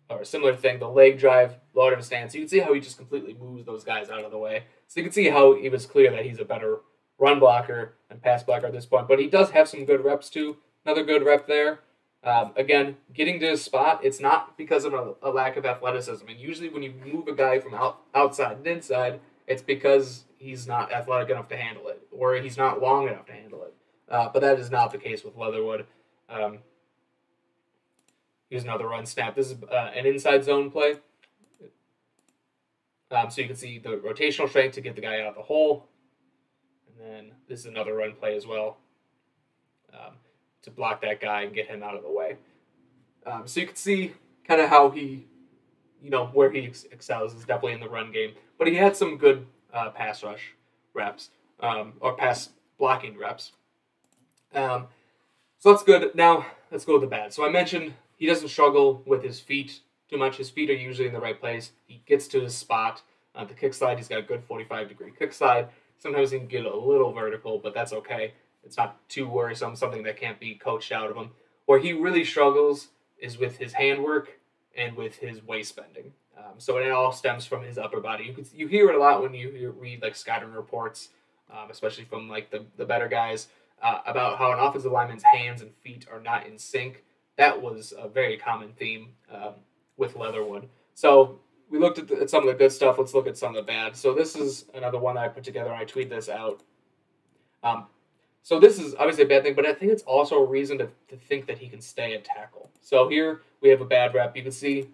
or a similar thing. The leg drive, low out of his stance. You can see how he just completely moves those guys out of the way. So you can see how it was clear that he's a better run blocker and pass blocker at this point. But he does have some good reps too. Another good rep there. Again, getting to his spot, it's not because of a lack of athleticism. And usually when you move a guy from outside and inside, it's because he's not athletic enough to handle it, or he's not long enough to handle it. But that is not the case with Leatherwood. Here's another run snap. This is an inside zone play. So you can see the rotational strength to get the guy out of the hole. And then this is another run play as well, to block that guy and get him out of the way. So you can see kind of how he, where he excels is definitely in the run game. But he had some good pass rush reps, or pass blocking reps. So that's good. Now let's go with the bad. So I mentioned he doesn't struggle with his feet too much. His feet are usually in the right place. He gets to his spot. The kick slide, he's got a good 45-degree kick slide. Sometimes he can get a little vertical, but that's okay. It's not too worrisome, something that can't be coached out of him. Where he really struggles is with his handwork and with his waist bending. So it all stems from his upper body. You hear it a lot when you read like scouting reports, especially from like the better guys, about how an offensive lineman's hands and feet are not in sync. That was a very common theme with Leatherwood. So we looked at some of the good stuff. Let's look at some of the bad. So this is another one that I put together. I tweeted this out. So this is obviously a bad thing, but I think it's also a reason to think that he can stay at tackle. So here we have a bad rep. You can see,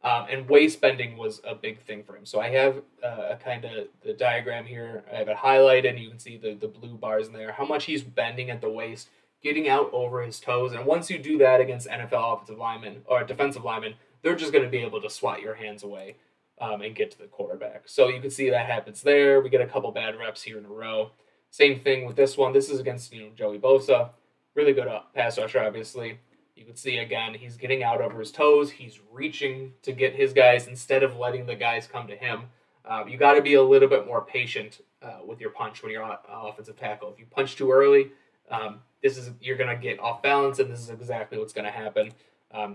and waist bending was a big thing for him. So I have a kind of the diagram here. I have it highlighted. You can see the blue bars in there, how much he's bending at the waist, getting out over his toes. And once you do that against NFL offensive linemen or defensive linemen, they're just going to be able to swat your hands away and get to the quarterback. So you can see that happens there. We get a couple bad reps here in a row. Same thing with this one. This is against Joey Bosa. Really good pass rusher, obviously. You can see, again, he's getting out over his toes. He's reaching to get his guys instead of letting the guys come to him. You got to be a little bit more patient with your punch when you're on offensive tackle. If you punch too early, you're going to get off balance, and this is exactly what's going to happen.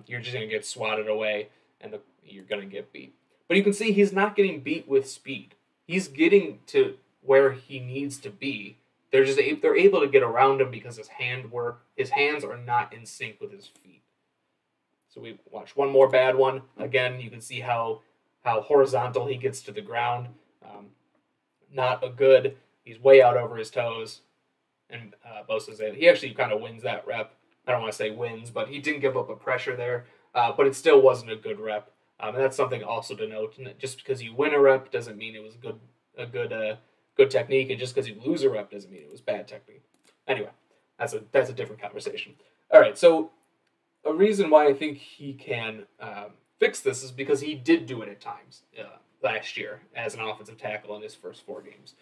You're just going to get swatted away, and you're going to get beat. But you can see he's not getting beat with speed. He's getting to where he needs to be. They're able to get around him because his hands are not in sync with his feet. So we watch one more bad one. Again, you can see how horizontal he gets to the ground. Not a good. He's way out over his toes. And Bosa's he actually kind of wins that rep. I don't want to say wins, but he didn't give up a pressure there. But it still wasn't a good rep. And that's something also to note. Just because you win a rep doesn't mean it was a good technique, and just because you lose a rep doesn't mean it was bad technique. Anyway, that's a different conversation. All right, so a reason why I think he can fix this is because he did do it at times last year as an offensive tackle in his first 4 games.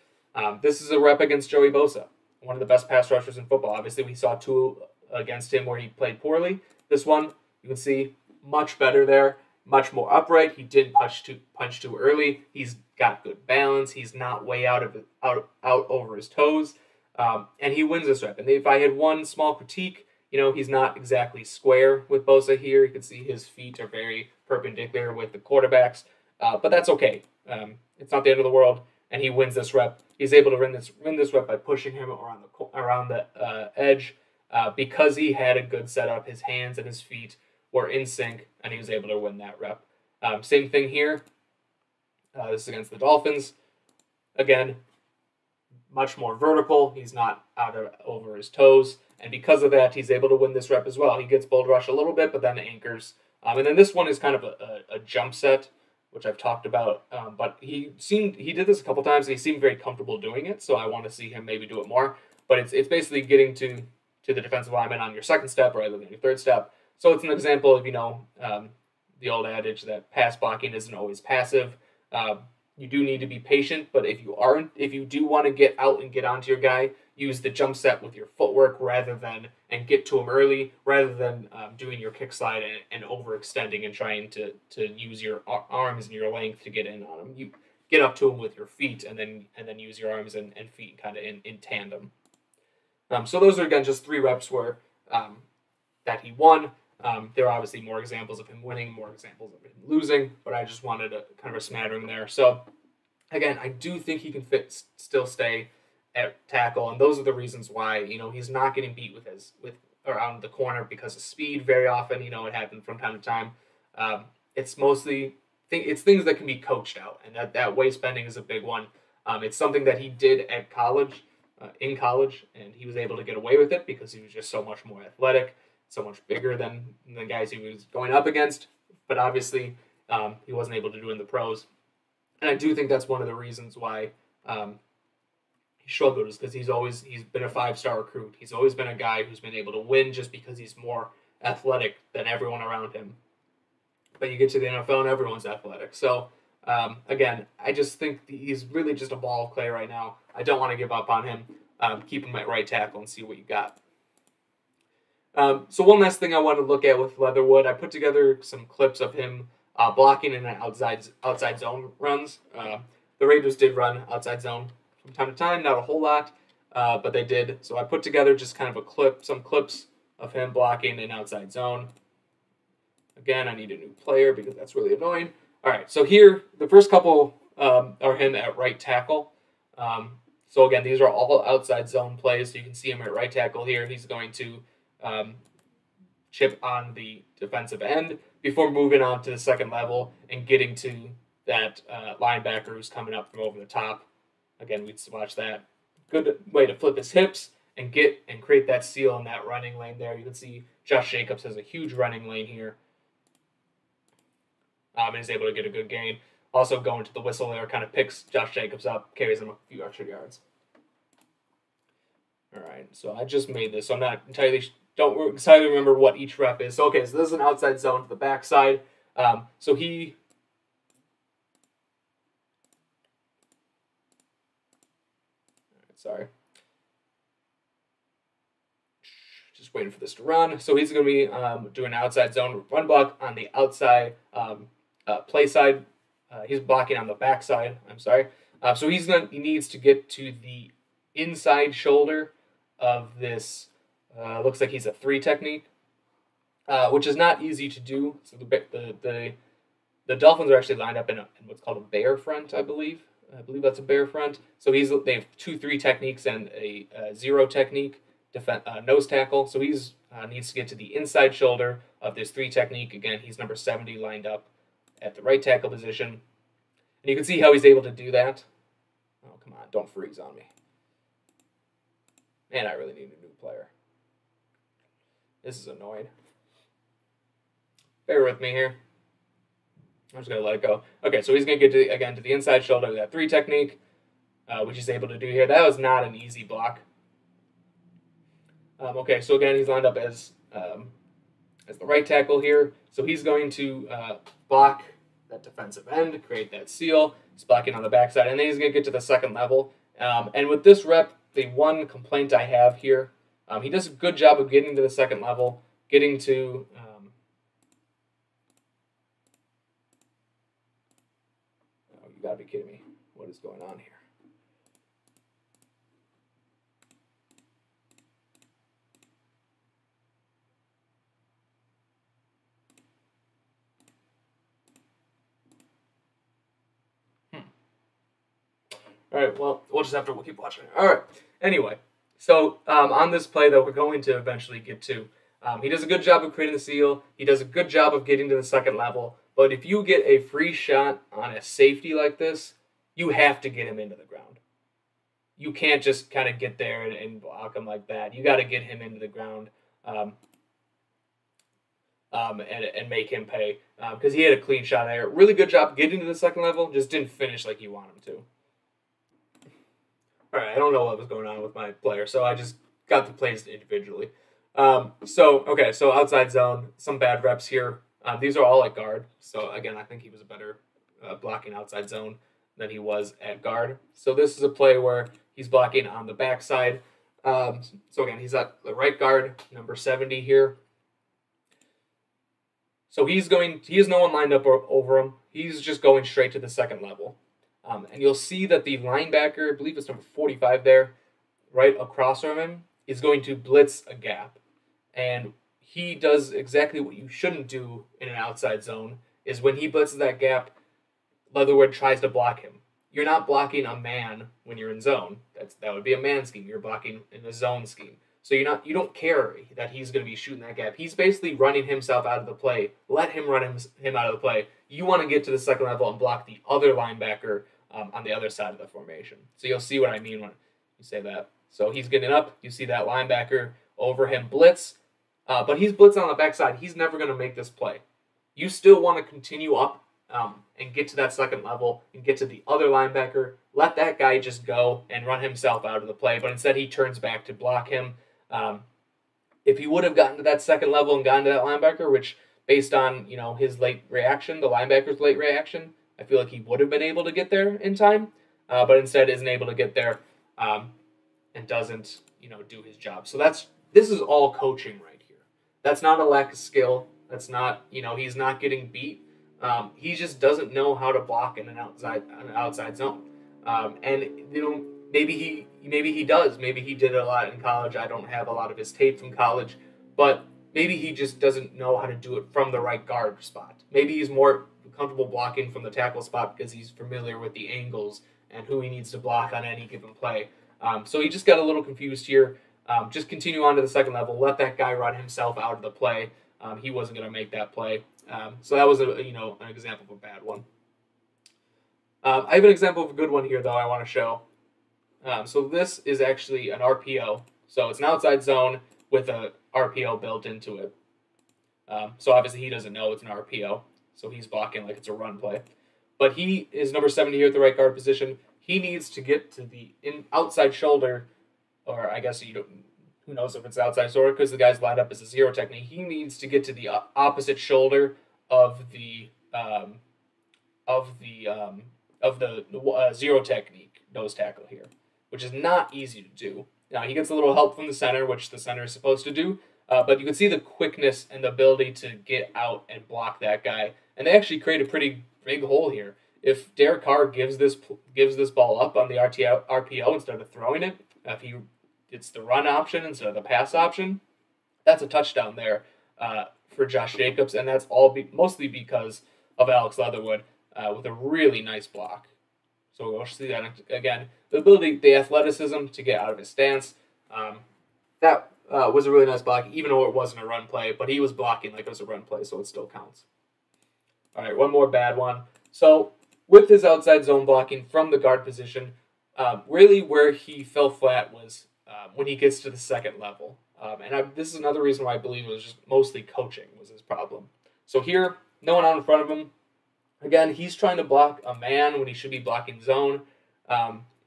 This is a rep against Joey Bosa, one of the best pass rushers in football. Obviously, we saw 2 against him where he played poorly. This one, you can see, much better there, much more upright. He didn't punch too early. He's got good balance. He's not way out over his toes, and he wins this rep. And if I had one small critique, he's not exactly square with Bosa here. You can see his feet are very perpendicular with the quarterbacks, but that's okay. It's not the end of the world, and he wins this rep. He's able to win this rep by pushing him around the edge because he had a good setup. His hands and his feet were in sync, and he was able to win that rep. Same thing here. This is against the Dolphins. Again, much more vertical. He's not over his toes. And because of that, he's able to win this rep as well. He gets bull rush a little bit, but then anchors. And then this one is kind of a jump set, which I've talked about. But he did this a couple times, and he seemed very comfortable doing it. So I want to see him maybe do it more. But it's basically getting to the defensive lineman on your second step rather than your third step. So it's an example of, the old adage that pass blocking isn't always passive. You do need to be patient, but if you do want to get out and get onto your guy, use the jump set with your footwork and get to him early, rather than doing your kick slide and overextending and trying to use your arms and your length to get in on him. You get up to him with your feet and then use your arms and feet kind of in tandem. So those are, again, just 3 reps where that he won. There are obviously more examples of him winning, more examples of him losing, but I just wanted a kind of a smattering there. So, again, I do think he can still stay at tackle, and those are the reasons why he's not getting beat with around the corner because of speed very often. You know, it happens from time to time. It's mostly it's things that can be coached out, and that waist bending is a big one. It's something that he did at college, in college, and he was able to get away with it because he was just so much more athletic, so much bigger than the guys he was going up against. But obviously, he wasn't able to do it in the pros. And I do think that's one of the reasons why he struggled, is because he's been a 5-star recruit. He's always been a guy who's been able to win just because he's more athletic than everyone around him. But you get to the NFL and everyone's athletic. So, again, I just think he's really just a ball of clay right now. I don't want to give up on him. Keep him at right tackle and see what you got. So one last thing I want to look at with Leatherwood, I put together some clips of him blocking in an outside zone runs. The Raiders did run outside zone from time to time, not a whole lot, but they did. So I put together just kind of some clips of him blocking in outside zone. Again, I need a new player because that's really annoying. All right, so here, the first couple are him at right tackle. So again, these are all outside zone plays. So you can see him at right tackle here. He's going to chip on the defensive end before moving on to the second level and getting to that linebacker who's coming up from over the top. Again, we'd watch that. Good way to flip his hips and create that seal in that running lane there. You can see Josh Jacobs has a huge running lane here. And is able to get a good gain. Also going to the whistle there, kind of picks Josh Jacobs up, carries him a few extra yards. All right, so I just made this, so I'm not don't exactly remember what each rep is. So, okay, so this is an outside zone to the backside. So he... Sorry. Just waiting for this to run. So he's going to be doing an outside zone run block on the outside play side. He's blocking on the backside. I'm sorry. So he needs to get to the inside shoulder of this. Looks like he's a 3 technique, which is not easy to do. So the Dolphins are actually lined up in what's called a bear front, I believe. I believe that's a bear front. So they have 2-3 techniques and a 0 technique nose tackle. So he's needs to get to the inside shoulder of this 3 technique. Again, he's number 70 lined up at the right tackle position. And you can see how he's able to do that. Oh, come on, don't freeze on me. Man, I really need a new player. This is annoying. Bear with me here. I'm just going to let it go. Okay, so he's going to get to the inside shoulder of that 3 technique, which he's able to do here. That was not an easy block. Okay, so again, he's lined up as the right tackle here. So he's going to block that defensive end, create that seal. He's blocking on the backside, and then he's going to get to the second level. And with this rep, the one complaint I have here, he does a good job of getting to the second level, getting to... oh, you gotta be kidding me. What is going on here? All right, well, we'll just have to keep watching. All right, anyway, so on this play that we're going to eventually get to, he does a good job of creating the seal. He does a good job of getting to the second level. But if you get a free shot on a safety like this, you have to get him into the ground. You can't just kind of get there and block him like that. You got to get him into the ground and make him pay. Because he had a clean shot there. Really good job getting to the second level. Just didn't finish like you want him to. All right, I don't know what was going on with my player, so I just got the plays individually. So outside zone, some bad reps here. These are all at guard. So, again, I think he was a better blocking outside zone than he was at guard. So this is a play where he's blocking on the backside. So, again, he's at the right guard, number 70 here. So he has no one lined up over him. He's just going straight to the second level. And you'll see that the linebacker, I believe it's number 45 there, right across from him, is going to blitz a gap. And he does exactly what you shouldn't do in an outside zone, is when he blitzes that gap, Leatherwood tries to block him. You're not blocking a man when you're in zone. That would be a man scheme. You're blocking in a zone scheme. So you don't care that he's going to be shooting that gap. He's basically running himself out of the play. Let him run him out of the play. You want to get to the second level and block the other linebacker on the other side of the formation. So you'll see what I mean when you say that. So he's getting up. You see that linebacker over him blitz. But he's blitzing on the backside. He's never going to make this play. You still want to continue up and get to that second level and get to the other linebacker. Let that guy just go and run himself out of the play. But instead he turns back to block him. If he would have gotten to that second level and gotten to that linebacker, which based on his late reaction, the linebacker's late reaction, I feel like he would have been able to get there in time, but instead isn't able to get there and doesn't do his job. So this is all coaching right here. That's not a lack of skill. That's not he's not getting beat. He just doesn't know how to block in an outside zone, and maybe he does. Maybe he did it a lot in college. I don't have a lot of his tape from college, but maybe he just doesn't know how to do it from the right guard spot. Maybe he's more comfortable blocking from the tackle spot because he's familiar with the angles and who he needs to block on any given play. So he just got a little confused here. Just continue on to the second level. Let that guy run himself out of the play. He wasn't going to make that play. So that was an example of a bad one. I have an example of a good one here, though, I want to show. So this is actually an RPO. So it's an outside zone with a RPO built into it. So obviously he doesn't know it's an RPO. So he's blocking like it's a run play. But he is number 70 here at the right guard position. He needs to get to the outside shoulder, or I guess who knows if it's outside shoulder because the guy's lined up as a zero technique. He needs to get to the opposite shoulder of the zero technique nose tackle here, which is not easy to do. Now he gets a little help from the center, which the center is supposed to do, but you can see the quickness and the ability to get out and block that guy. And they actually create a pretty big hole here. If Derek Carr gives this ball up on the RPO instead of throwing it, if it's the run option instead of the pass option, that's a touchdown there for Josh Jacobs, and that's mostly because of Alex Leatherwood with a really nice block. So we'll see that again. The ability, the athleticism to get out of his stance, that was a really nice block, even though it wasn't a run play, but he was blocking like it was a run play, so it still counts. All right, one more bad one. So with his outside zone blocking from the guard position, really where he fell flat was when he gets to the second level. This is another reason why I believe it was just mostly coaching was his problem. So here, no one out in front of him. Again, he's trying to block a man when he should be blocking zone.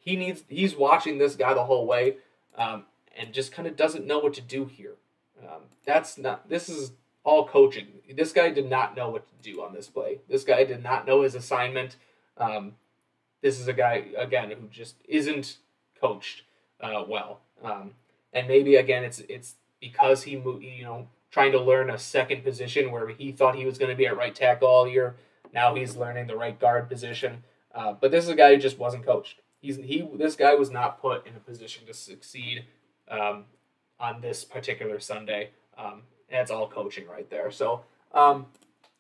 He's watching this guy the whole way and just kind of doesn't know what to do here. This is all coaching. This guy did not know what to do on this play. This guy did not know his assignment. This is a guy, again, who just isn't coached well. And maybe, again, it's because he moved, trying to learn a second position where he thought he was going to be at right tackle all year. Now he's learning the right guard position. But this is a guy who just wasn't coached. This guy was not put in a position to succeed on this particular Sunday. That's all coaching right there. So,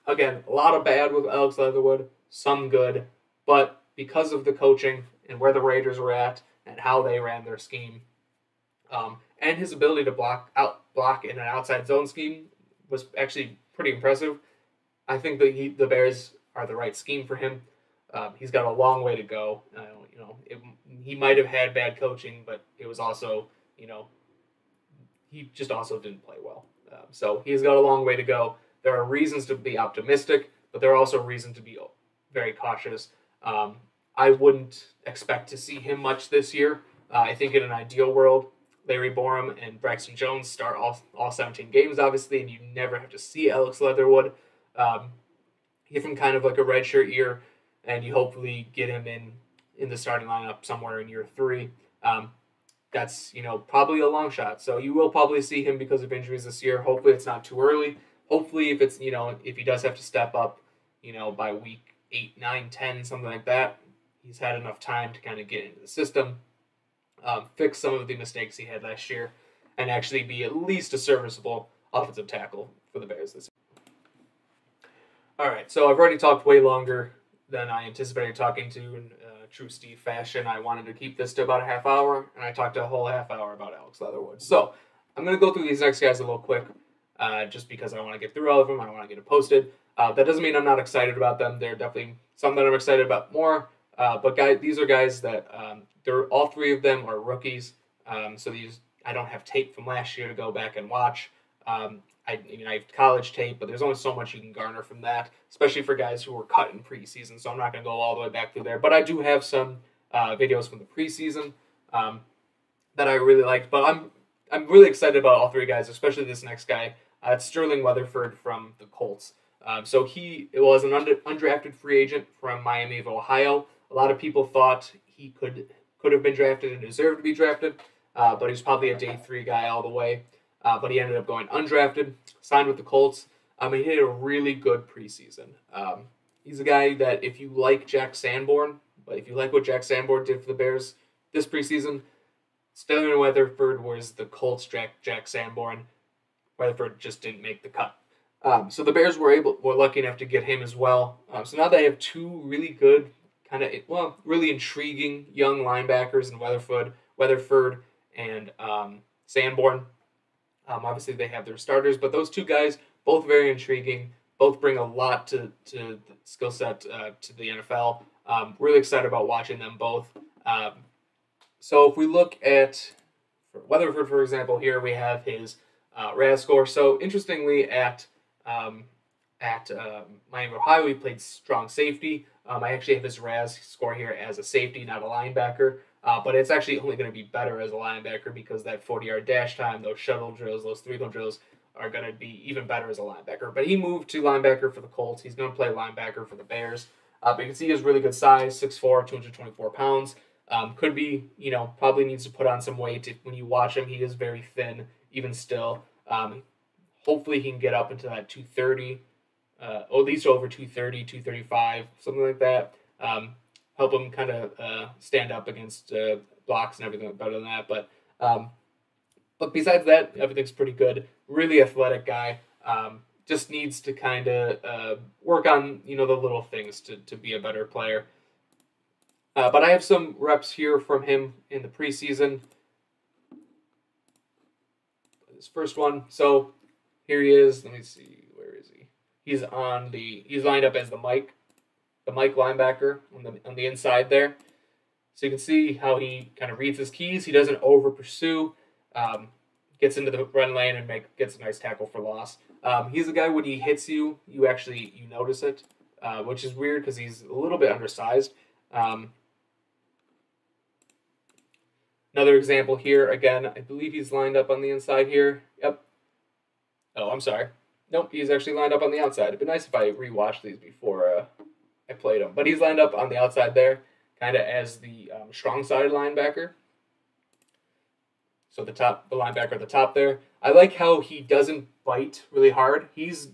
again, a lot of bad with Alex Leatherwood, some good. But because of the coaching and where the Raiders were at and how they ran their scheme, and his ability to block in an outside zone scheme was actually pretty impressive. I think that the Bears are the right scheme for him. He's got a long way to go. He might have had bad coaching, but it was also, he just also didn't play well. So he's got a long way to go. There are reasons to be optimistic, but there are also reasons to be very cautious. I wouldn't expect to see him much this year. I think in an ideal world, Larry Borum and Braxton Jones start all 17 games, obviously, and you never have to see Alex Leatherwood. Give him kind of like a redshirt year, and you hopefully get him in the starting lineup somewhere in year 3. That's, probably a long shot. So you will probably see him because of injuries this year. Hopefully it's not too early. Hopefully if it's, if he does have to step up, by week 8, 9, 10, something like that, he's had enough time to kind of get into the system, fix some of the mistakes he had last year, and actually be at least a serviceable offensive tackle for the Bears this year. All right, so I've already talked way longer than I anticipated talking to in true Steve fashion. I wanted to keep this to about a half hour, and I talked a whole half hour about Alex Leatherwood. So I'm going to go through these next guys a little quick, just because I want to get through all of them. I want to get it posted. That doesn't mean I'm not excited about them. They're definitely some that I'm excited about more. But these are guys that all three of them are rookies. So I don't have tape from last year to go back and watch. I have college tape, but there's only so much you can garner from that, especially for guys who were cut in preseason. So I'm not going to go all the way back through there. But I do have some videos from the preseason that I really liked. But I'm really excited about all three guys, especially this next guy. It's Sterling Weatherford from the Colts. So he was an undrafted free agent from Miami of Ohio. A lot of people thought he could have been drafted and deserved to be drafted, but he was probably a day 3 guy all the way. But he ended up going undrafted, signed with the Colts. He had a really good preseason. He's a guy that if you like Jack Sanborn, but if you like what Jack Sanborn did for the Bears this preseason, Sterling Weatherford was the Colts Jack Sanborn. Weatherford just didn't make the cut. So the Bears were lucky enough to get him as well. So now they have two really good, really intriguing young linebackers in Weatherford and Sanborn. Obviously they have their starters, but those two guys, both very intriguing, both bring a lot to the skill set to the NFL. Really excited about watching them both. So if we look at Weatherford, for example, here we have his RAS score. So interestingly, at Miami, Ohio, he played strong safety. I actually have his RAS score here as a safety, not a linebacker. But it's actually only going to be better as a linebacker because that 40-yard dash time, those shuttle drills, those 3-cone drills are going to be even better as a linebacker. But he moved to linebacker for the Colts. He's going to play linebacker for the Bears. But you can see he has really good size, 6'4", 224 pounds. Could be, probably needs to put on some weight. When you watch him, he is very thin, even still. Hopefully he can get up into that 230, at least over 230, 235, something like that. Help him kind of stand up against blocks and everything better than that. But besides that, everything's pretty good. Really athletic guy. Just needs to kind of work on the little things to be a better player. But I have some reps here from him in the preseason. This first one. So here he is. Let me see. Where is he? He's lined up as the Mike linebacker on the inside there. So you can see how he kind of reads his keys. He doesn't over pursue. Gets into the run lane and gets a nice tackle for loss. He's a guy when he hits you, you notice it, which is weird because he's a little bit undersized. Another example here, again, I believe he's lined up on the inside here. Yep. Oh, I'm sorry. Nope, he's actually lined up on the outside. It'd be nice if I rewatched these before I played him. But he's lined up on the outside there, kind of as the strong-sided linebacker. So the linebacker at the top there. I like how he doesn't bite really hard. He's,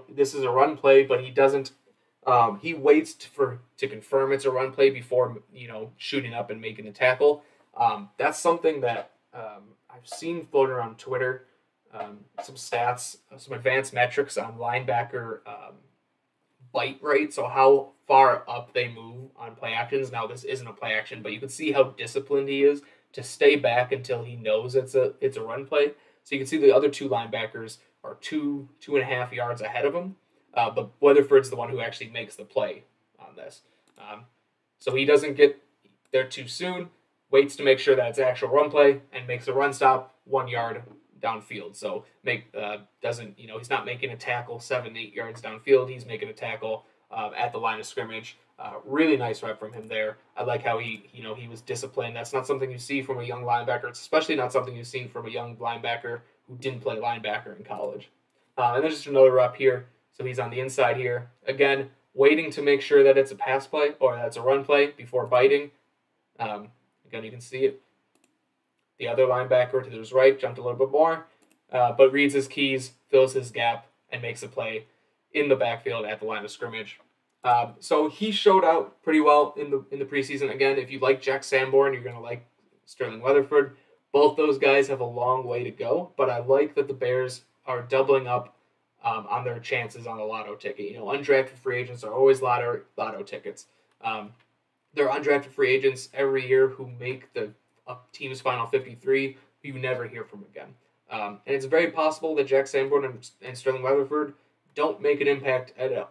this is a run play, but he doesn't. He waits to confirm it's a run play before shooting up and making a tackle. That's something that I've seen floating around Twitter. Some stats, some advanced metrics on linebacker bite rate. So how far up they move on play actions. Now this isn't a play action, but you can see how disciplined he is to stay back until he knows it's a run play. So you can see the other two linebackers are 2.5 yards ahead of him. But Weatherford's the one who actually makes the play on this. So he doesn't get there too soon, waits to make sure that it's an actual run play, and makes a run stop 1 yard downfield. So he's not making a tackle 7-8 yards downfield. He's making a tackle at the line of scrimmage. Really nice rep from him there. I like how he was disciplined. That's not something you see from a young linebacker. It's especially not something you've seen from a young linebacker who didn't play linebacker in college. And there's just another rep here. So he's on the inside here. Again, waiting to make sure that it's a pass play or that's a run play before biting. Again, you can see it. The other linebacker to his right jumped a little bit more, but reads his keys, fills his gap, and makes a play in the backfield at the line of scrimmage. So he showed out pretty well in the preseason. Again, if you like Jack Sanborn, you're going to like Sterling Weatherford. Both those guys have a long way to go, but I like that the Bears are doubling up on their chances on the lotto ticket. Undrafted free agents are always lotto tickets. There are undrafted free agents every year who make the team's final 53 who you never hear from again. And it's very possible that Jack Sanborn and Sterling Weatherford don't make an impact at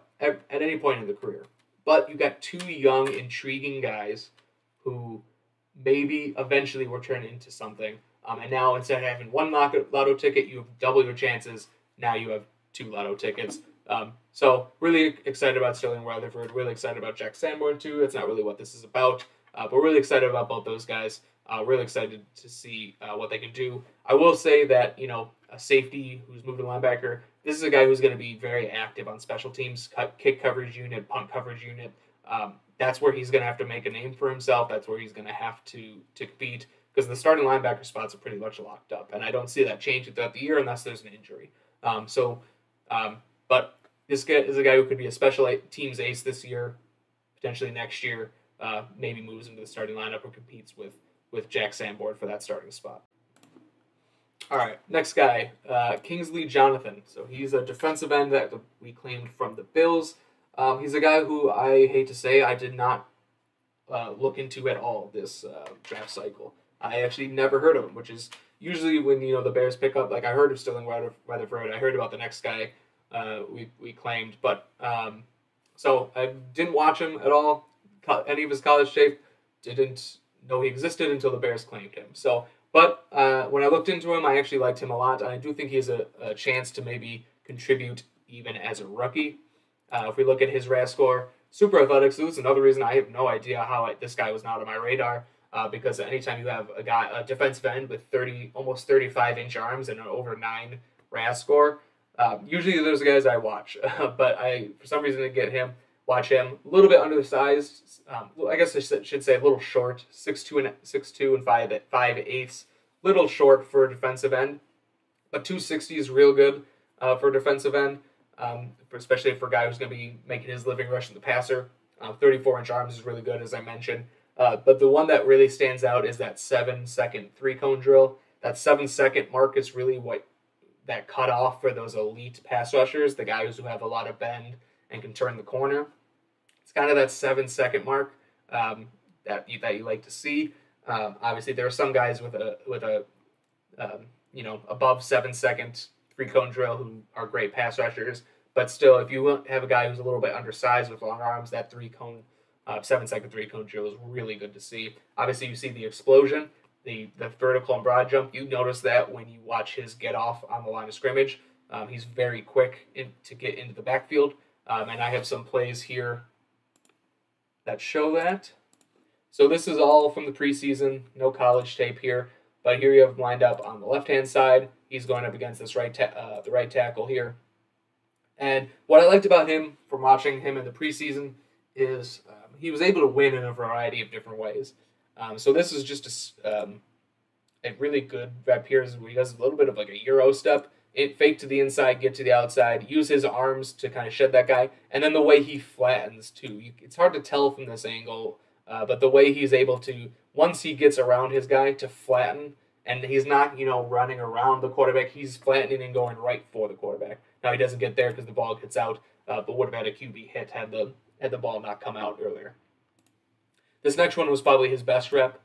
any point in the career. But you got two young, intriguing guys who maybe eventually will turn into something. And now instead of having one lotto ticket, you have double your chances. Now you have two lotto tickets. So really excited about Sterling Weatherford. Really excited about Jack Sanborn too. It's not really what this is about, but really excited about both those guys. Really excited to see what they can do. I will say that a safety who's moved to linebacker. This is a guy who's going to be very active on special teams, kick coverage unit, punt coverage unit. That's where he's going to have to make a name for himself. That's where he's going to have to compete because the starting linebacker spots are pretty much locked up, and I don't see that changing throughout the year unless there's an injury. But this guy is a guy who could be a special teams ace this year, potentially next year. Maybe moves into the starting lineup or competes with Jack Sanborn for that starting spot. All right, next guy, Kingsley Jonathan. So he's a defensive end that we claimed from the Bills. He's a guy who I hate to say I did not look into at all this draft cycle. I actually never heard of him, which is usually when the Bears pick up. Like I heard of Sterling Weatherford. I heard about the next guy we claimed, but so I didn't watch him at all. Any of his college tape. Didn't know he existed until the Bears claimed him. So. But when I looked into him, I actually liked him a lot. And I do think he has a chance to maybe contribute even as a rookie. If we look at his RAS score, super athletic. So this is another reason I have no idea how this guy was not on my radar. Because anytime you have a defensive end with almost 35-inch arms and an over 9 RAS score, usually those are guys I watch. But for some reason, didn't watch him. A little bit undersized. I guess I should say a little short. 6'2" and 5'8". Little short for a defensive end. But 260 is real good for a defensive end, especially for a guy who's going to be making his living rushing the passer. 34-inch arms is really good, as I mentioned. But the one that really stands out is that 7-second 3-cone drill. That 7-second mark is really what that cutoff for those elite pass rushers, the guys who have a lot of bend and can turn the corner. It's kind of that 7-second mark that you like to see. Obviously, there are some guys with a above 7-second 3-cone drill who are great pass rushers. But still, if you have a guy who's a little bit undersized with long arms, that 7-second 3-cone drill is really good to see. Obviously, you see the explosion, the vertical and broad jump. You notice that when you watch his get off on the line of scrimmage. He's very quick to get into the backfield. And I have some plays here that show that. So this is all from the preseason, no college tape here. But here you have him lined up on the left-hand side. He's going up against this the right tackle here. And what I liked about him from watching him in the preseason is he was able to win in a variety of different ways. So this is just a really good rep here where he does a little bit of like a Euro step. It fake to the inside, get to the outside, use his arms to kind of shed that guy, and then the way he flattens too. It's hard to tell from this angle, but the way he's able to, once he gets around his guy, to flatten, and he's not running around the quarterback, he's flattening and going right for the quarterback. Now he doesn't get there because the ball gets out, but would have had a QB hit had the ball not come out earlier. This next one was probably his best rep.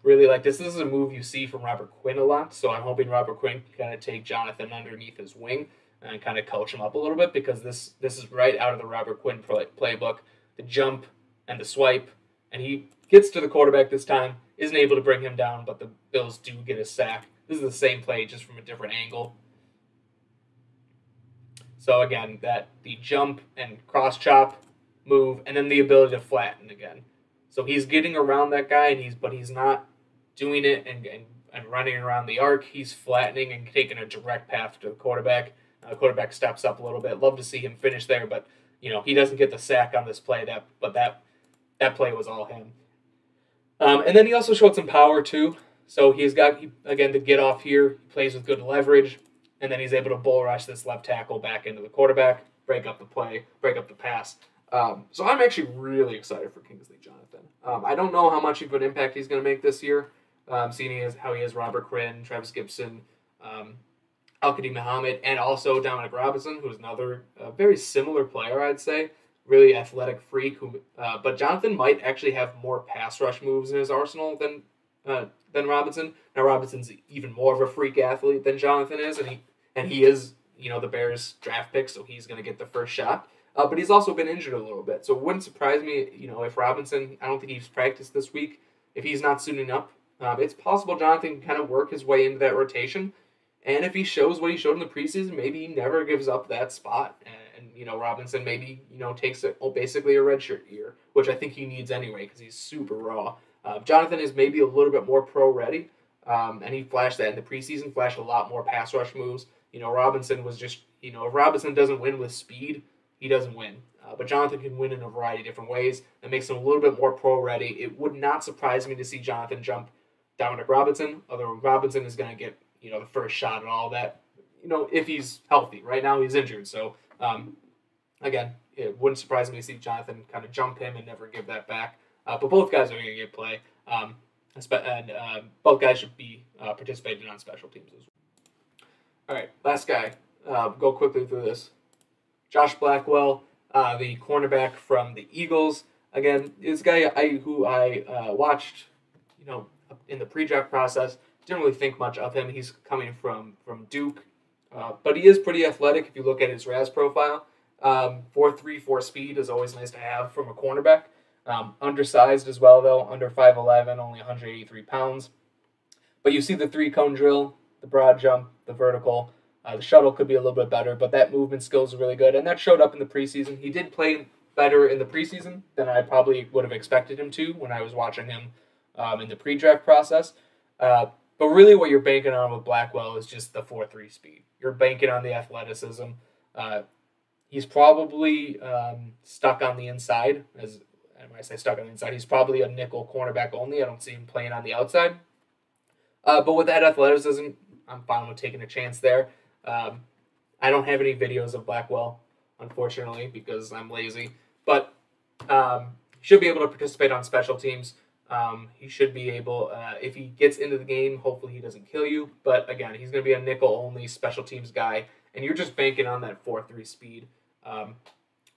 Really like this. This is a move you see from Robert Quinn a lot, so I'm hoping Robert Quinn can kind of take Jonathan underneath his wing and kind of coach him up a little bit because this is right out of the Robert Quinn playbook. The jump and the swipe, and he gets to the quarterback this time, isn't able to bring him down, but the Bills do get a sack. This is the same play, just from a different angle. So again, the jump and cross chop move, and then the ability to flatten again. So he's getting around that guy, but he's not doing it and running around the arc. He's flattening and taking a direct path to the quarterback. The quarterback steps up a little bit. Love to see him finish there, but he doesn't get the sack on this play. That play was all him. And then he also showed some power too. So he's got again the get off here. He plays with good leverage, and then he's able to bull rush this left tackle back into the quarterback, break up the play, break up the pass. So I'm actually really excited for Kingsley Jonathan. I don't know how much of an impact he's going to make this year, seeing how he has Robert Quinn, Travis Gibson, Al-Qadim Muhammad, and also Dominic Robinson, who's another very similar player, I'd say. Really athletic freak. But Jonathan might actually have more pass rush moves in his arsenal than than Robinson. Now Robinson's even more of a freak athlete than Jonathan is, and he is the Bears draft pick, so he's going to get the first shot. But he's also been injured a little bit, so it wouldn't surprise me if Robinson. I don't think he's practiced this week. If he's not suiting up, it's possible Jonathan can kind of work his way into that rotation. And if he shows what he showed in the preseason, maybe he never gives up that spot. And Robinson maybe, takes basically a redshirt year, which I think he needs anyway because he's super raw. Jonathan is maybe a little bit more pro-ready, and he flashed that in the preseason, flashed a lot more pass rush moves. Robinson was just, if Robinson doesn't win with speed, he doesn't win. But Jonathan can win in a variety of different ways. That makes him a little bit more pro-ready. It would not surprise me to see Jonathan jump Dominic Robinson, although Robinson is going to get, the first shot and all that, if he's healthy. Right now he's injured, so again, it wouldn't surprise me to see Jonathan kind of jump him and never give that back. But both guys are going to get play, and both guys should be participating on special teams as well. All right, last guy. Go quickly through this. Josh Blackwell, the cornerback from the Eagles. Again, this guy who I watched, in the pre-draft process. Didn't really think much of him. He's coming from Duke, but he is pretty athletic if you look at his RAS profile. 4.34 speed is always nice to have from a cornerback. Undersized as well, though, under 5'11", only 183 pounds. But you see the 3-cone drill, the broad jump, the vertical. The shuttle could be a little bit better, but that movement skills are really good, and that showed up in the preseason. He did play better in the preseason than I probably would have expected him to when I was watching him in the pre-draft process. But really what you're banking on with Blackwell is just the 4.3 speed. You're banking on the athleticism. He's probably stuck on the inside. And when I say stuck on the inside, he's probably a nickel cornerback only. I don't see him playing on the outside. But with that athleticism, I'm fine with taking a chance there. I don't have any videos of Blackwell, unfortunately, because I'm lazy. But should be able to participate on special teams. He should be able, if he gets into the game, hopefully he doesn't kill you. But again, he's going to be a nickel-only special teams guy, and you're just banking on that 4.3 speed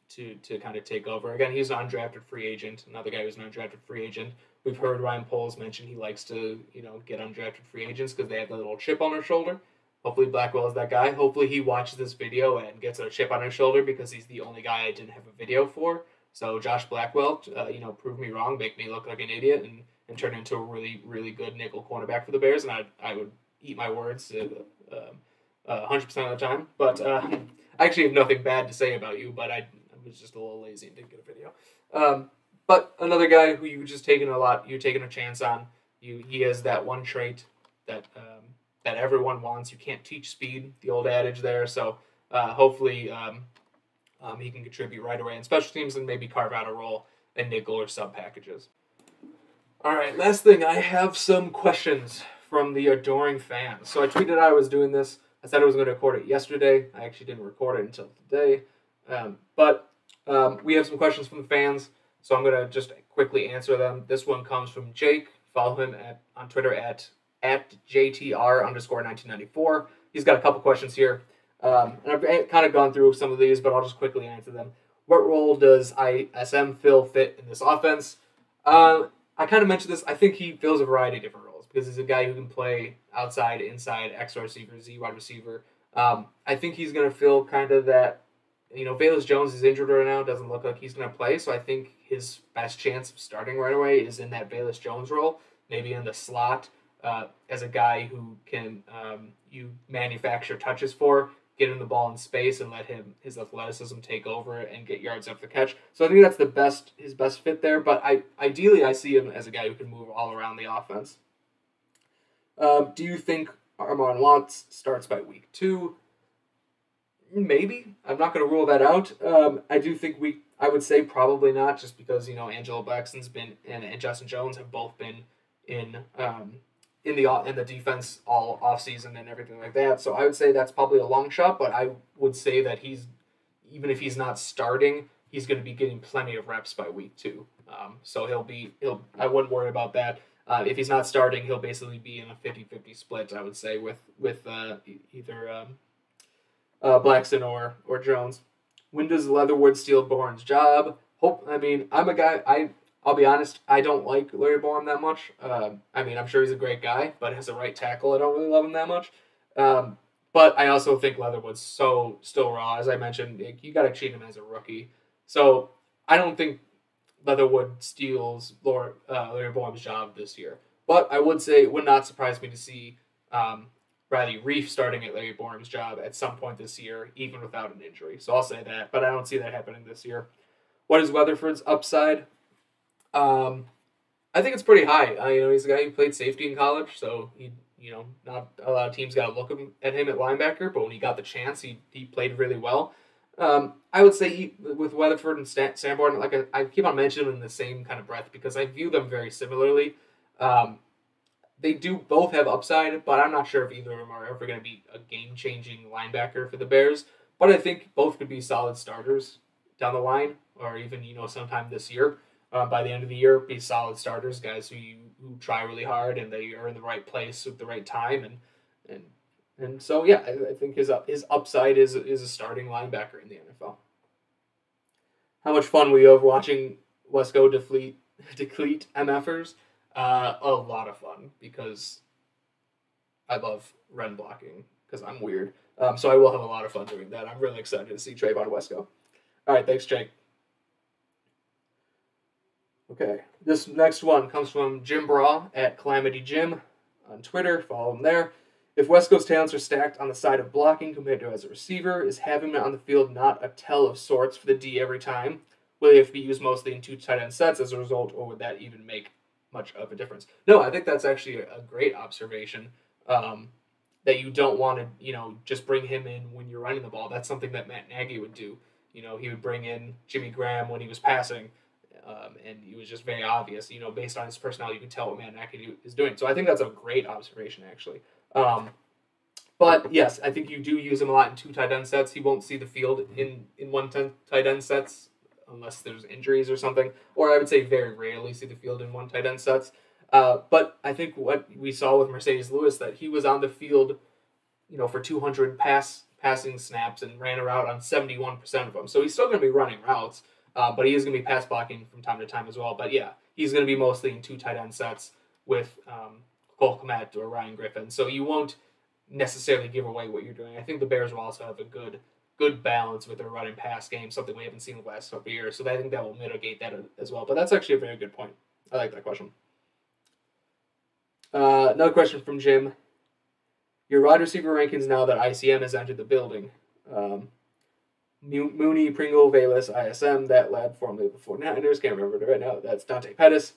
to kind of take over. Again, he's an undrafted free agent, another guy who's an undrafted free agent. We've heard Ryan Poles mention he likes to, get undrafted free agents because they have that little chip on their shoulder. Hopefully Blackwell is that guy. Hopefully he watches this video and gets a chip on his shoulder because he's the only guy I didn't have a video for. So Josh Blackwell, prove me wrong, make me look like an idiot, and turn into a really, really good nickel cornerback for the Bears, and I would eat my words 100% of the time. But I actually have nothing bad to say about you, but I was just a little lazy and didn't get a video. But another guy who you're taking a chance on. He has that one trait that everyone wants. You can't teach speed, the old adage there. So hopefully. He can contribute right away in special teams and maybe carve out a role in nickel or sub packages. All right, last thing, I have some questions from the adoring fans. So I tweeted I was doing this. I said I was going to record it yesterday. I actually didn't record it until today. But we have some questions from the fans, so I'm going to just quickly answer them. This one comes from Jake. Follow him on Twitter at JTR_1994. He's got a couple questions here. And I've kind of gone through some of these, but I'll just quickly answer them. What role does ISM Phil fit in this offense? I kind of mentioned this. I think he fills a variety of different roles because he's a guy who can play outside, inside, X receiver, Z wide receiver. I think he's going to fill kind of that, Velus Jones is injured right now. Doesn't look like he's going to play. So I think his best chance of starting right away is in that Velus Jones role, maybe in the slot as a guy who can you manufacture touches for, get him the ball in space and let his athleticism take over and get yards after the catch. So I think that's his best fit there. But ideally I see him as a guy who can move all around the offense. Do you think Armon Watts starts by week 2? Maybe. I'm not going to rule that out. I do think I would say probably not, just because Angelo Blackson's been and Justin Jones have both been in the defense all offseason and everything like that. So I would say that's probably a long shot, but I would say that even if he's not starting, he's going to be getting plenty of reps by week 2. So I wouldn't worry about that. If he's not starting, he'll basically be in a 50-50 split, I would say, with either Blackson or Jones. When does Leatherwood steal Bourne's job? I'm a guy, I'll be honest, I don't like Larry Borum that much. I mean, I'm sure he's a great guy, but as a right tackle, I don't really love him that much. But I also think Leatherwood's so still raw. As I mentioned, you got to treat him as a rookie. So I don't think Leatherwood steals Larry Borum's job this year. But I would say it would not surprise me to see Riley Reef starting at Larry Borum's job at some point this year, even without an injury. So I'll say that, but I don't see that happening this year. What is Weatherford's upside? I think it's pretty high. He's a guy who played safety in college, so not a lot of teams got to look at him at linebacker, but when he got the chance, he played really well. I would say with Weatherford and Sanborn, like I keep on mentioning them in the same kind of breath because I view them very similarly. They do both have upside, but I'm not sure if either of them are ever going to be a game-changing linebacker for the Bears. But I think both could be solid starters down the line, or even sometime this year. By the end of the year, be solid starters, guys who try really hard and they are in the right place at the right time, and so yeah, I think his upside is a starting linebacker in the NFL. How much fun were you have watching Wesco deplete MFers? A lot of fun because I love run blocking because I'm weird. So I will have a lot of fun doing that. I'm really excited to see Trayvon Wesco. All right, thanks, Jake. Okay, this next one comes from Jim Braw at Calamity Jim on Twitter. Follow him there. If Wesco's talents are stacked on the side of blocking compared to as a receiver, is having him on the field not a tell of sorts for the D every time? Will he have to be used mostly in two tight end sets as a result, or would that even make much of a difference? No, I think that's actually a great observation. That you don't want to, just bring him in when you're running the ball. That's something that Matt Nagy would do. He would bring in Jimmy Graham when he was passing. And it was just very obvious, based on his personality, you could tell what Matt Nagy is doing. So I think that's a great observation, actually. But yes, I think you do use him a lot in two tight end sets. He won't see the field in one tight end sets unless there's injuries or something. Or I would say very rarely see the field in one tight end sets. But I think what we saw with Mercedes Lewis, that he was on the field, for 200 passing snaps and ran a route on 71% of them. So he's still going to be running routes. But he is going to be pass blocking from time to time as well. But yeah, he's going to be mostly in two tight end sets with Cole Kmet or Ryan Griffin. So you won't necessarily give away what you're doing. I think the Bears will also have a good balance with their run and pass game, something we haven't seen in the last couple of years. So I think that will mitigate that as well. But that's actually a very good point. I like that question. Another question from Jim. Your wide receiver rankings now that ICM has entered the building. Mooney, Pringle, Valus, ISM, that lad formerly of the 49ers, can't remember it right now, that's Dante Pettis.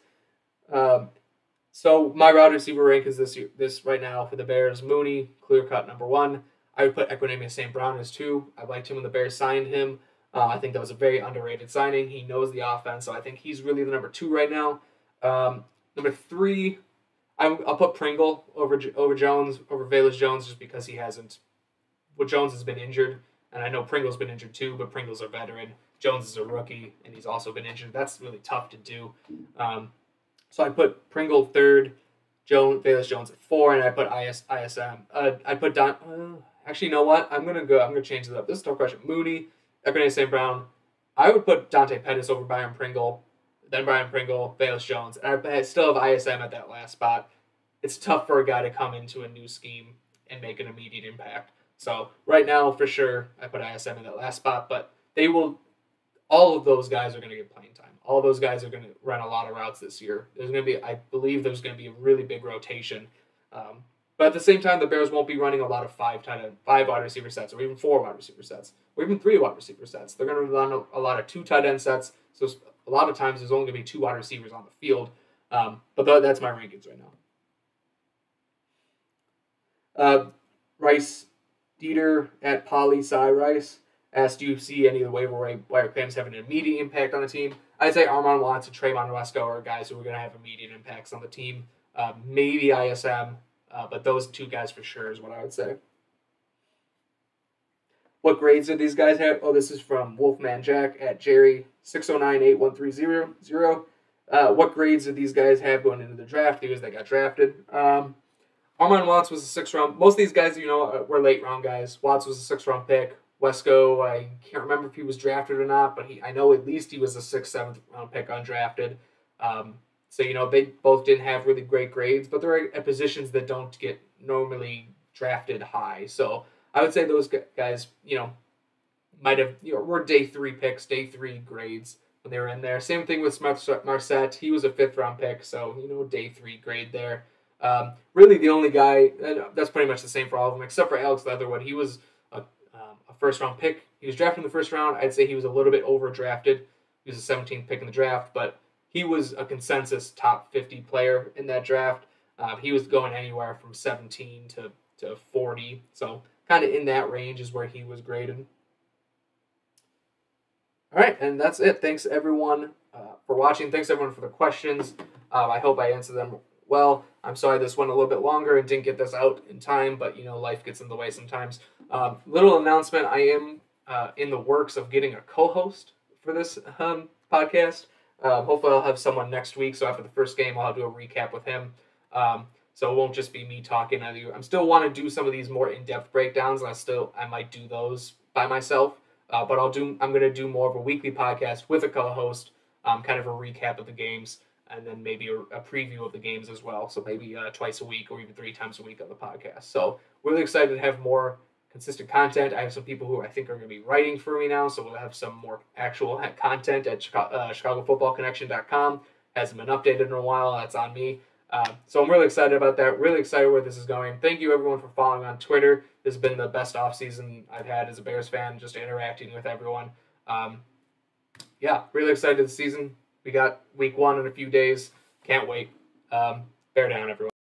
So my wide receiver rank is this right now for the Bears. Mooney, clear-cut number 1. I would put Equanimeous St. Brown as 2. I liked him when the Bears signed him. I think that was a very underrated signing. He knows the offense, so I think he's really the number 2 right now. Number 3, I'll put Pringle over Jones, over Valus Jones, just because Jones has been injured. And I know Pringle's been injured too, but Pringle's a veteran. Jones is a rookie, and he's also been injured. That's really tough to do. So I put Pringle 3rd, Valus Jones at 4, and I put ISM. I put Don. Actually, you know what? I'm gonna change it up. This is a tough question. Mooney, Equanimeous St. Brown. I would put Dante Pettis over Brian Pringle, then Brian Pringle, Valus Jones, and I still have ISM at that last spot. It's tough for a guy to come into a new scheme and make an immediate impact. So right now, for sure, I put ISM in that last spot, but all of those guys are going to get playing time. All of those guys are going to run a lot of routes this year. I believe there's going to be a really big rotation. But at the same time, the Bears won't be running a lot of 5 wide receiver sets, or even 4 wide receiver sets, or even 3 wide receiver sets. They're going to run a lot of 2 tight end sets. So a lot of times there's only going to be 2 wide receivers on the field. But that's my rankings right now. Rice Dieter at Poly Cy Rice asked, do you see any of the waiver wire claims having an immediate impact on the team? I'd say Armand Watts and Trayvon Wesco are guys who are going to have immediate impacts on the team. Maybe ISM, but those 2 guys for sure is what I would say. What grades do these guys have? Oh, this is from Wolfman Jack at Jerry6098130. What grades did these guys have going into the draft? Because they got drafted. Armand Watts was a 6th round. Most of these guys, were late round guys. Watts was a 6th round pick. Wesco, I can't remember if he was drafted or not, but I know at least he was a 6th, 7th round pick undrafted. So, they both didn't have really great grades, but they're at positions that don't get normally drafted high. So I would say those guys, might have, were day 3 picks, day 3 grades when they were in there. Same thing with Marset. He was a 5th-round pick, so, day 3 grade there. Really the only guy, that's pretty much the same for all of them, except for Alex Leatherwood. He was a first-round pick. He was drafted in the first round. I'd say he was a little bit overdrafted. He was a 17th pick in the draft, but he was a consensus top 50 player in that draft. He was going anywhere from 17 to 40, so kind of in that range is where he was graded. All right, and that's it. Thanks, everyone, for watching. Thanks, everyone, for the questions. I hope I answered them well. I'm sorry this went a little bit longer and didn't get this out in time, but, life gets in the way sometimes. Little announcement, I am in the works of getting a co-host for this podcast. Hopefully I'll have someone next week, so after the first game, I'll do a recap with him. So it won't just be me talking. I'm still want to do some of these more in-depth breakdowns, and I might do those by myself. But I'm going to do more of a weekly podcast with a co-host, kind of a recap of the games, and then maybe a preview of the games as well. So maybe twice a week or even 3 times a week on the podcast. So really excited to have more consistent content. I have some people who I think are going to be writing for me now, so we'll have some more actual content at ChicagoFootballConnection.com. Hasn't been updated in a while. That's on me. So I'm really excited about that. Really excited where this is going. Thank you, everyone, for following on Twitter. This has been the best offseason I've had as a Bears fan, just interacting with everyone. Really excited this season. We got week 1 in a few days. Can't wait. Bear down, everyone.